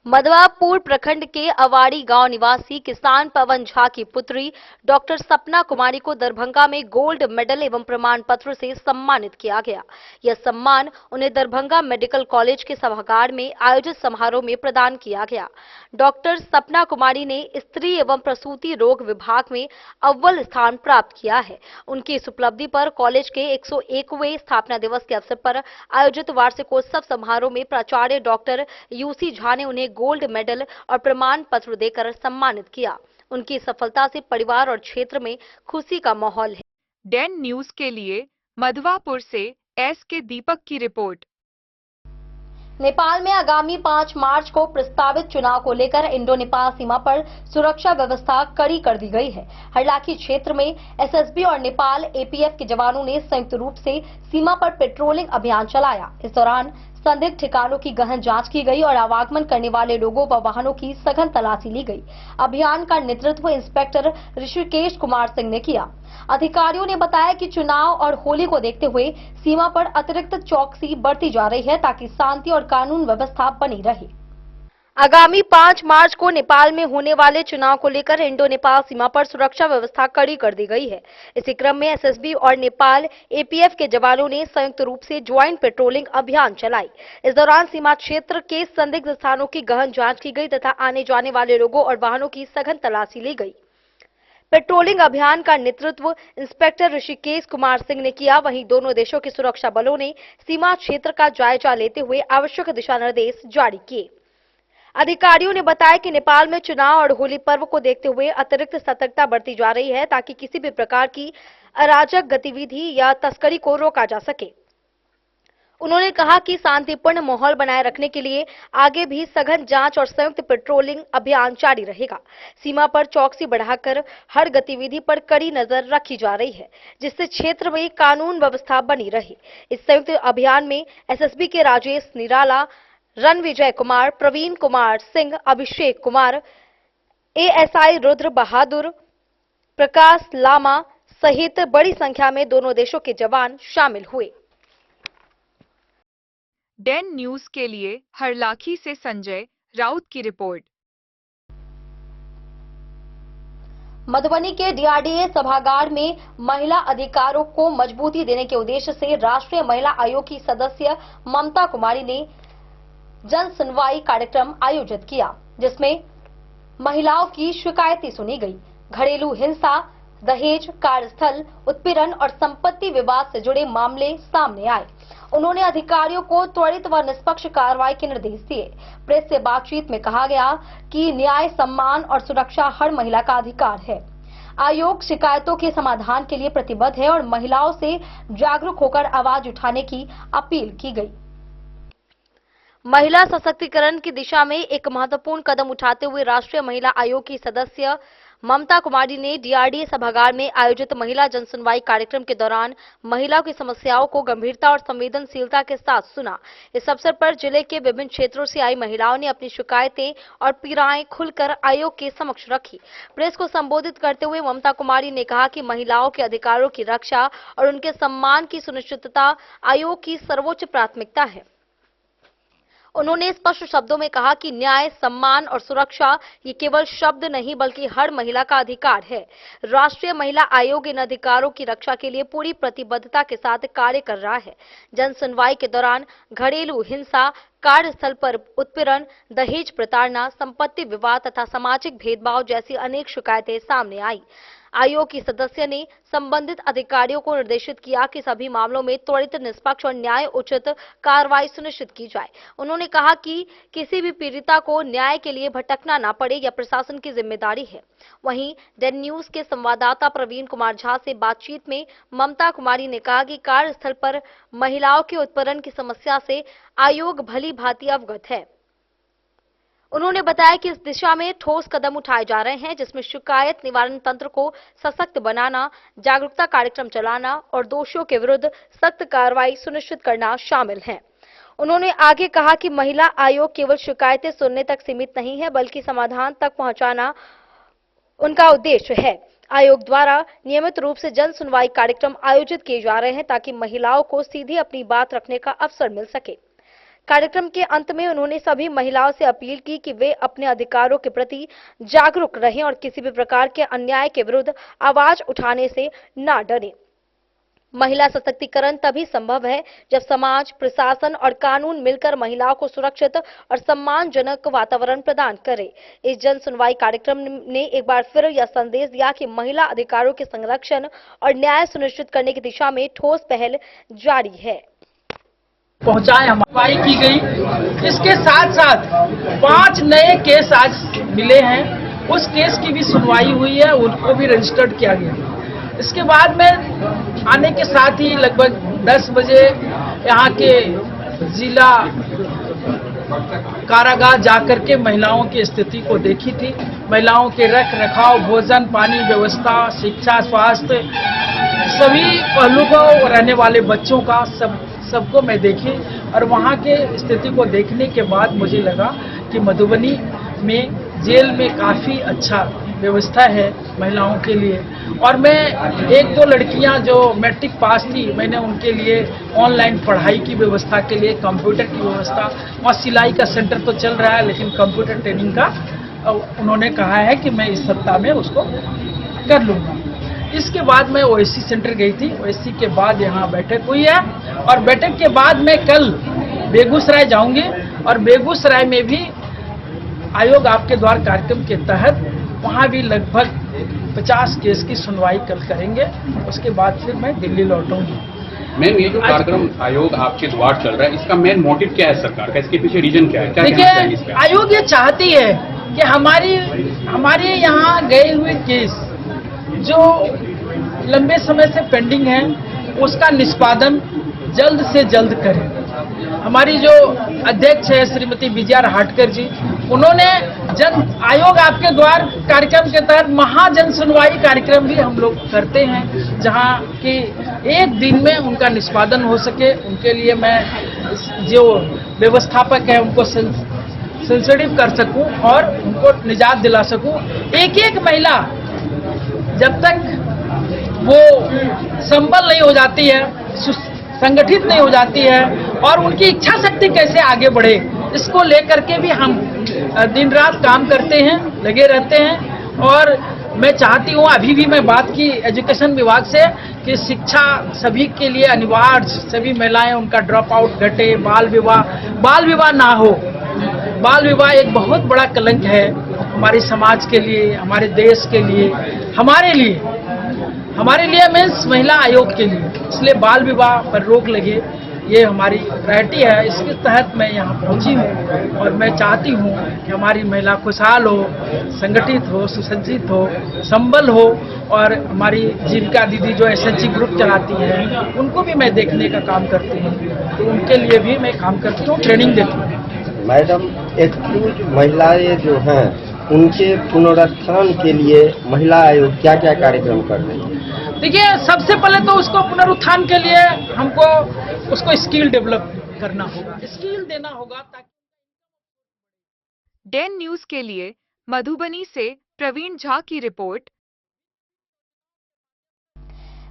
मधवापुर प्रखंड के अवाड़ी गांव निवासी किसान पवन झा की पुत्री डॉक्टर सपना कुमारी को दरभंगा में गोल्ड मेडल एवं प्रमाण पत्र से सम्मानित किया गया। यह सम्मान उन्हें दरभंगा मेडिकल कॉलेज के सभागार में आयोजित समारोह में प्रदान किया गया। डॉक्टर सपना कुमारी ने स्त्री एवं प्रसूति रोग विभाग में अव्वल स्थान प्राप्त किया है। उनकी इस उपलब्धि पर कॉलेज के 101वें स्थापना दिवस के अवसर पर आयोजित वार्षिकोत्सव समारोह में प्राचार्य डॉक्टर यूसी झा ने उन्हें गोल्ड मेडल और प्रमाण पत्र देकर सम्मानित किया। उनकी सफलता से परिवार और क्षेत्र में खुशी का माहौल है। डेन न्यूज के लिए मधवापुर से एस.के. दीपक की रिपोर्ट। नेपाल में आगामी 5 मार्च को प्रस्तावित चुनाव को लेकर इंडो नेपाल सीमा पर सुरक्षा व्यवस्था कड़ी कर दी गई है। हरलाखी क्षेत्र में एसएसबी और नेपाल एपीएफ के जवानों ने संयुक्त रूप से सीमा पर पेट्रोलिंग अभियान चलाया। इस दौरान संदिग्ध ठिकानों की गहन जांच की गई और आवागमन करने वाले लोगों व वाहनों की सघन तलाशी ली गई। अभियान का नेतृत्व इंस्पेक्टर ऋषिकेश कुमार सिंह ने किया। अधिकारियों ने बताया कि चुनाव और होली को देखते हुए सीमा पर अतिरिक्त चौकसी बढ़ती जा रही है ताकि शांति और कानून व्यवस्था बनी रहे। आगामी 5 मार्च को नेपाल में होने वाले चुनाव को लेकर इंडो नेपाल सीमा पर सुरक्षा व्यवस्था कड़ी कर दी गई है। इसी क्रम में एसएसबी और नेपाल एपीएफ के जवानों ने संयुक्त रूप से ज्वाइंट पेट्रोलिंग अभियान चलाई। इस दौरान सीमा क्षेत्र के संदिग्ध स्थानों की गहन जांच की गई तथा आने जाने वाले लोगों और वाहनों की सघन तलाशी ली गई। पेट्रोलिंग अभियान का नेतृत्व इंस्पेक्टर ऋषिकेश कुमार सिंह ने किया। वहीं दोनों देशों के सुरक्षा बलों ने सीमा क्षेत्र का जायजा लेते हुए आवश्यक दिशा निर्देश जारी किए। अधिकारियों ने बताया कि नेपाल में चुनाव और होली पर्व को देखते हुए अतिरिक्त सतर्कता बरती जा रही है ताकि किसी भी प्रकार की अराजक गतिविधि या तस्करी को रोका जा सके। उन्होंने कहा कि शांतिपूर्ण माहौल बनाए रखने के लिए आगे भी सघन जांच और संयुक्त पेट्रोलिंग अभियान जारी रहेगा। सीमा पर चौकसी बढ़ाकर हर गतिविधि पर कड़ी नजर रखी जा रही है, जिससे क्षेत्र में कानून व्यवस्था बनी रहे। इस संयुक्त अभियान में एसएसबी के राजेश निराला, रणविजय कुमार, प्रवीण कुमार सिंह, अभिषेक कुमार, एएसआई रुद्र बहादुर, प्रकाश लामा सहित बड़ी संख्या में दोनों देशों के जवान शामिल हुए। डैन न्यूज के लिए हरलाखी से संजय राउत की रिपोर्ट। मधुबनी के डीआरडीए सभागार में महिला अधिकारों को मजबूती देने के उद्देश्य से राष्ट्रीय महिला आयोग की सदस्य ममता कुमारी ने जन सुनवाई कार्यक्रम आयोजित किया, जिसमें महिलाओं की शिकायतें सुनी गई। घरेलू हिंसा, दहेज, कार्यस्थल उत्पीड़न और संपत्ति विवाद से जुड़े मामले सामने आए। उन्होंने अधिकारियों को त्वरित व निष्पक्ष कार्रवाई के निर्देश दिए। प्रेस से बातचीत में कहा गया कि न्याय, सम्मान और सुरक्षा हर महिला का अधिकार है। आयोग शिकायतों के समाधान के लिए प्रतिबद्ध है और महिलाओं से जागरूक होकर आवाज उठाने की अपील की गई। महिला सशक्तिकरण की दिशा में एक महत्वपूर्ण कदम उठाते हुए राष्ट्रीय महिला आयोग की सदस्य ममता कुमारी ने डीआरडीए सभागार में आयोजित महिला जनसुनवाई कार्यक्रम के दौरान महिलाओं की समस्याओं को गंभीरता और संवेदनशीलता के साथ सुना। इस अवसर पर जिले के विभिन्न क्षेत्रों से आई महिलाओं ने अपनी शिकायतें और पीड़ाएं खुलकर आयोग के समक्ष रखी। प्रेस को संबोधित करते हुए ममता कुमारी ने कहा कि महिलाओं के अधिकारों की रक्षा और उनके सम्मान की सुनिश्चितता आयोग की सर्वोच्च प्राथमिकता है। उन्होंने स्पष्ट शब्दों में कहा कि न्याय, सम्मान और सुरक्षा ये केवल शब्द नहीं बल्कि हर महिला का अधिकार है। राष्ट्रीय महिला आयोग इन अधिकारों की रक्षा के लिए पूरी प्रतिबद्धता के साथ कार्य कर रहा है। जन सुनवाई के दौरान घरेलू हिंसा, कार्यस्थल पर उत्पीड़न, दहेज प्रताड़ना, संपत्ति विवाद तथा सामाजिक भेदभाव जैसी अनेक शिकायतें सामने आई। आयोग की सदस्य ने संबंधित अधिकारियों को निर्देशित किया कि सभी मामलों में त्वरित, निष्पक्ष और न्याय उचित कार्रवाई सुनिश्चित की जाए। उन्होंने कहा कि किसी भी पीड़िता को न्याय के लिए भटकना ना पड़े, यह प्रशासन की जिम्मेदारी है। वहीं डैन न्यूज के संवाददाता प्रवीण कुमार झा से बातचीत में ममता कुमारी ने कहा कि कार्यस्थल पर महिलाओं के उत्पीड़न की समस्या से आयोग भली भांति अवगत है। उन्होंने बताया कि इस दिशा में ठोस कदम उठाए जा रहे हैं, जिसमें शिकायत निवारण तंत्र को सशक्त बनाना, जागरूकता कार्यक्रम चलाना और दोषियों के विरुद्ध सख्त कार्रवाई सुनिश्चित करना शामिल है। उन्होंने आगे कहा कि महिला आयोग केवल शिकायतें सुनने तक सीमित नहीं है, बल्कि समाधान तक पहुंचाना उनका उद्देश्य है। आयोग द्वारा नियमित रूप से जन सुनवाई कार्यक्रम आयोजित किए जा रहे हैं ताकि महिलाओं को सीधे अपनी बात रखने का अवसर मिल सके। कार्यक्रम के अंत में उन्होंने सभी महिलाओं से अपील की कि वे अपने अधिकारों के प्रति जागरूक रहें और किसी भी प्रकार के अन्याय के विरुद्ध आवाज उठाने से ना डरें। महिला सशक्तिकरण तभी संभव है जब समाज, प्रशासन और कानून मिलकर महिलाओं को सुरक्षित और सम्मानजनक वातावरण प्रदान करे। इस जन सुनवाई कार्यक्रम ने एक बार फिर यह संदेश दिया कि महिला अधिकारों के संरक्षण और न्याय सुनिश्चित करने की दिशा में ठोस पहल जारी है। पहुंचाए हमारी की गई। इसके साथ साथ 5 नए केस आज मिले हैं, उस केस की भी सुनवाई हुई है, उनको भी रजिस्टर्ड किया गया। इसके बाद में आने के साथ ही लगभग 10 बजे यहाँ के जिला कारागार जाकर के महिलाओं की स्थिति को देखी थी। महिलाओं के रख रखाव, भोजन, पानी व्यवस्था, शिक्षा, स्वास्थ्य, सभी पहलू को रहने वाले बच्चों का सबको मैं देखी और वहाँ के स्थिति को देखने के बाद मुझे लगा कि मधुबनी में जेल में काफ़ी अच्छा व्यवस्था है महिलाओं के लिए। और मैं 1-2 लड़कियां जो मैट्रिक पास थी, मैंने उनके लिए ऑनलाइन पढ़ाई की व्यवस्था के लिए कंप्यूटर की व्यवस्था, वहाँ सिलाई का सेंटर तो चल रहा है लेकिन कंप्यूटर ट्रेनिंग का उन्होंने कहा है कि मैं इस सप्ताह में उसको कर लूँगा। इसके बाद मैं ओएससी सेंटर गई थी। ओएससी के बाद यहाँ बैठक हुई है और बैठक के बाद मैं कल बेगूसराय जाऊंगी और बेगूसराय में भी आयोग आपके द्वार कार्यक्रम के तहत वहाँ भी लगभग 50 केस की सुनवाई कल करेंगे। उसके बाद फिर मैं दिल्ली लौटूंगी। मैम ये जो कार्यक्रम आयोग आपके द्वार चल रहा है, इसका मेन मोटिव क्या है सरकार का? इसके पीछे रीजन क्या है? क्या कहना चाहिए इस पे? आयोग ये चाहती है कि हमारे यहाँ गए हुए केस जो लंबे समय से पेंडिंग है उसका निष्पादन जल्द से जल्द करें। हमारी जो अध्यक्ष है श्रीमती विजया हाटकर जी, उन्होंने जन आयोग आपके द्वार कार्यक्रम के तहत महाजन सुनवाई कार्यक्रम भी हम लोग करते हैं, जहां कि एक दिन में उनका निष्पादन हो सके। उनके लिए मैं जो व्यवस्थापक है उनको सेंसिटिव कर सकूं और उनको निजात दिला सकूं। एक एक महिला जब तक वो संबल नहीं हो जाती है, संगठित नहीं हो जाती है और उनकी इच्छा शक्ति कैसे आगे बढ़े, इसको लेकर के भी हम दिन रात काम करते हैं, लगे रहते हैं। और मैं चाहती हूँ, अभी भी मैं बात की एजुकेशन विभाग से कि शिक्षा सभी के लिए अनिवार्य, सभी महिलाएं उनका ड्रॉप आउट घटे, बाल विवाह ना हो। बाल विवाह एक बहुत बड़ा कलंक है हमारे समाज के लिए, हमारे देश के लिए, हमारे लिए मीन्स महिला आयोग के लिए। इसलिए बाल विवाह पर रोक लगे, ये हमारी प्रायोरिटी है। इसके तहत मैं यहाँ पहुँची हूँ और मैं चाहती हूँ कि हमारी महिला खुशहाल हो, संगठित हो, सुसज्जित हो, संबल हो। और हमारी जीविका दीदी जो SHG ग्रुप चलाती है उनको भी मैं देखने का काम करती हूँ, तो उनके लिए भी मैं काम करती हूँ, ट्रेनिंग देती हूँ। मैडम, एक्सक्यूज महिलाएं जो हैं उनके पुनरुत्थान के लिए महिला आयोग क्या क्या कार्यक्रम कर रही है? देखिए, सबसे पहले तो उसको पुनरुत्थान के लिए हमको उसको स्किल डेवलप करना होगा, स्किल देना होगा ताकि। डेन न्यूज के लिए मधुबनी से प्रवीण झा की रिपोर्ट।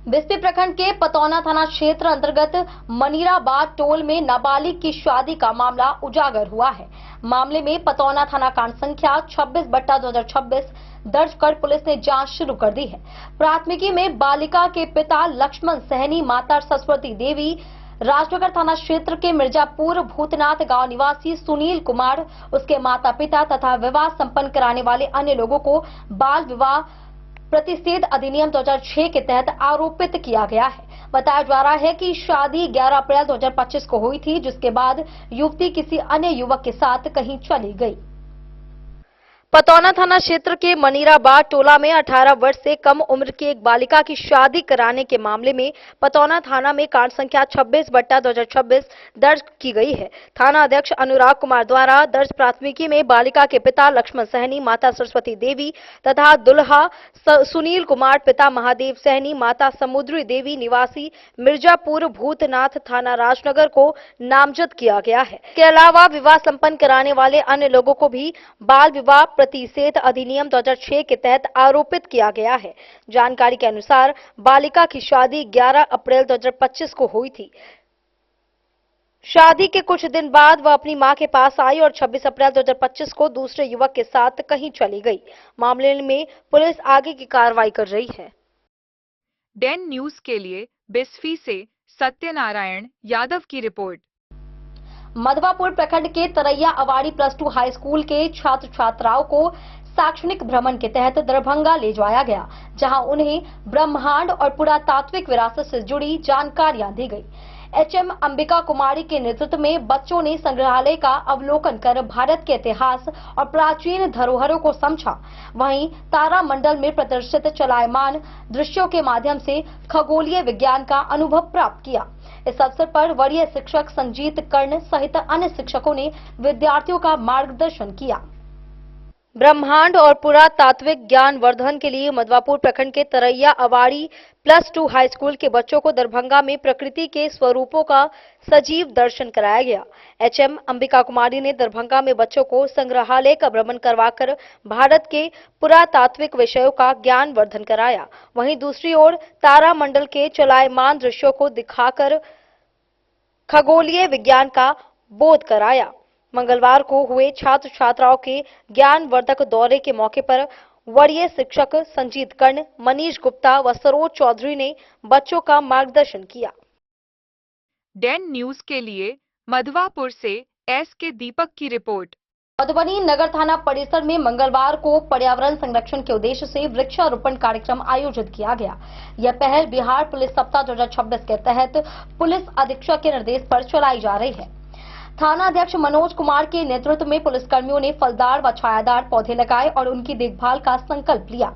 बिस्ती प्रखंड के पतौना थाना क्षेत्र अंतर्गत मनीराबाद टोल में नाबालिग की शादी का मामला उजागर हुआ है। मामले में पतौना थाना कांड संख्या 26/2026 दर्ज कर पुलिस ने जांच शुरू कर दी है। प्राथमिकी में बालिका के पिता लक्ष्मण सहनी, माता सरस्वती देवी, राजनगर थाना क्षेत्र के मिर्जापुर भूतनाथ गांव निवासी सुनील कुमार, उसके माता पिता तथा विवाह संपन्न कराने वाले अन्य लोगों को बाल विवाह प्रतिषेध अधिनियम 2006 के तहत आरोपित किया गया है। बताया जा रहा है कि शादी 11 अप्रैल 2025 को हुई थी, जिसके बाद युवती किसी अन्य युवक के साथ कहीं चली गई। पतौना थाना क्षेत्र के मनीराबाद टोला में 18 वर्ष से कम उम्र की एक बालिका की शादी कराने के मामले में पतौना थाना में कांड संख्या 26/2026 दर्ज की गई है। थाना अध्यक्ष अनुराग कुमार द्वारा दर्ज प्राथमिकी में बालिका के पिता लक्ष्मण सहनी, माता सरस्वती देवी तथा दुल्हा सुनील कुमार, पिता महादेव सहनी, माता समुद्री देवी निवासी मिर्जापुर भूतनाथ थाना राजनगर को नामजद किया गया है। इसके अलावा विवाह संपन्न कराने वाले अन्य लोगों को भी बाल विवाह प्रतिषेध अधिनियम 2006 के तहत आरोपित किया गया है। जानकारी के अनुसार बालिका की शादी 11 अप्रैल 2025 को हुई थी। शादी के कुछ दिन बाद वह अपनी मां के पास आई और 26 अप्रैल 2025 को दूसरे युवक के साथ कहीं चली गई। मामले में पुलिस आगे की कार्रवाई कर रही है। डेन न्यूज के लिए बिस्फी से सत्यनारायण यादव की रिपोर्ट। मधवापुर प्रखंड के तरैया अवाड़ी +2 हाई स्कूल के छात्र छात्राओं को शैक्षणिक भ्रमण के तहत दरभंगा ले जाया गया, जहां उन्हें ब्रह्मांड और पुरातात्विक विरासत से जुड़ी जानकारियां दी गई। HM अंबिका कुमारी के नेतृत्व में बच्चों ने संग्रहालय का अवलोकन कर भारत के इतिहास और प्राचीन धरोहरों को समझा। वहीं तारामंडल में प्रदर्शित चलायमान दृश्यों के माध्यम से खगोलीय विज्ञान का अनुभव प्राप्त किया। इस अवसर पर वरीय शिक्षक संजीत कर्ण सहित अन्य शिक्षकों ने विद्यार्थियों का मार्गदर्शन किया। ब्रह्मांड और पुरातात्विक ज्ञान वर्धन के लिए मधवापुर प्रखंड के तरैया अवाड़ी +2 हाई स्कूल के बच्चों को दरभंगा में प्रकृति के स्वरूपों का सजीव दर्शन कराया गया। HM अंबिका कुमारी ने दरभंगा में बच्चों को संग्रहालय का भ्रमण करवाकर भारत के पुरातात्विक विषयों का ज्ञान वर्धन कराया। वहीं दूसरी ओर तारामंडल के चलायमान दृश्यों को दिखाकर खगोलीय विज्ञान का बोध कराया। मंगलवार को हुए छात्र छात्राओं के ज्ञानवर्धक दौरे के मौके पर वरीय शिक्षक संजीत कर्ण, मनीष गुप्ता व सरोज चौधरी ने बच्चों का मार्गदर्शन किया। डेन न्यूज के लिए मधवापुर से SK दीपक की रिपोर्ट। मधुबनी नगर थाना परिसर में मंगलवार को पर्यावरण संरक्षण के उद्देश्य से वृक्षारोपण कार्यक्रम आयोजित किया गया। यह पहल बिहार पुलिस सप्ताह 2026 के तहत पुलिस अधीक्षक के निर्देश पर चलाई जा रही है। थाना अध्यक्ष मनोज कुमार के नेतृत्व में पुलिसकर्मियों ने फलदार व छायादार पौधे लगाए और उनकी देखभाल का संकल्प लिया।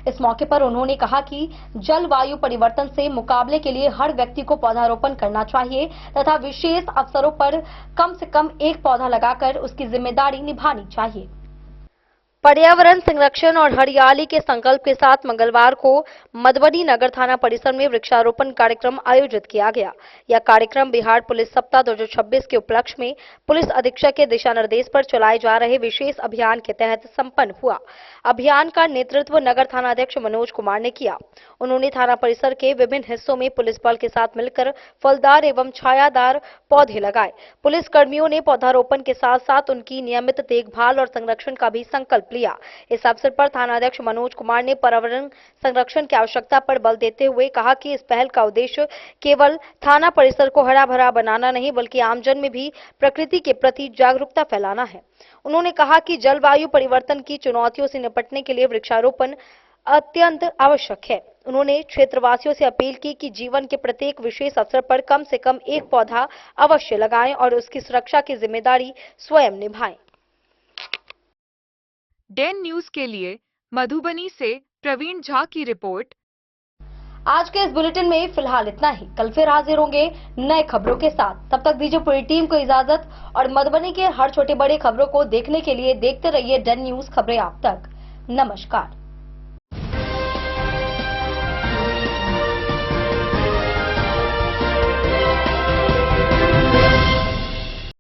इस मौके पर उन्होंने कहा कि जलवायु परिवर्तन से मुकाबले के लिए हर व्यक्ति को पौधारोपण करना चाहिए तथा विशेष अवसरों पर कम से कम एक पौधा लगाकर उसकी जिम्मेदारी निभानी चाहिए। पर्यावरण संरक्षण और हरियाली के संकल्प के साथ मंगलवार को मधुबनी नगर थाना परिसर में वृक्षारोपण कार्यक्रम आयोजित किया गया। यह कार्यक्रम बिहार पुलिस सप्ताह 2026 के उपलक्ष्य में पुलिस अधीक्षक के दिशा निर्देश पर चलाए जा रहे विशेष अभियान के तहत संपन्न हुआ। अभियान का नेतृत्व नगर थाना अध्यक्ष मनोज कुमार ने किया। उन्होंने थाना परिसर के विभिन्न हिस्सों में पुलिस बल के साथ मिलकर फलदार एवं छायादार पौधे लगाए। पुलिस कर्मियों ने पौधारोपण के साथ साथ उनकी नियमित देखभाल और संरक्षण का भी संकल्प लिया। इस अवसर पर थाना अध्यक्ष मनोज कुमार ने पर्यावरण संरक्षण की आवश्यकता पर बल देते हुए कहा कि इस पहल का उद्देश्य केवल थाना परिसर को हरा भरा बनाना नहीं बल्कि आमजन में भी प्रकृति के प्रति जागरूकता फैलाना है। उन्होंने कहा कि जलवायु परिवर्तन की चुनौतियों से निपटने के लिए वृक्षारोपण अत्यंत आवश्यक है। उन्होंने क्षेत्रवासियों से अपील की कि जीवन के प्रत्येक विशेष अवसर पर कम से कम एक पौधा अवश्य लगाएं और उसकी सुरक्षा की जिम्मेदारी स्वयं निभाएं। डेन न्यूज के लिए मधुबनी से प्रवीण झा की रिपोर्ट। आज के इस बुलेटिन में फिलहाल इतना ही। कल फिर हाजिर होंगे नए खबरों के साथ। तब तक दीजिए पूरी टीम को इजाजत और मधुबनी के हर छोटे बड़े खबरों को देखने के लिए देखते रहिए डेन न्यूज खबरें आप तक। नमस्कार।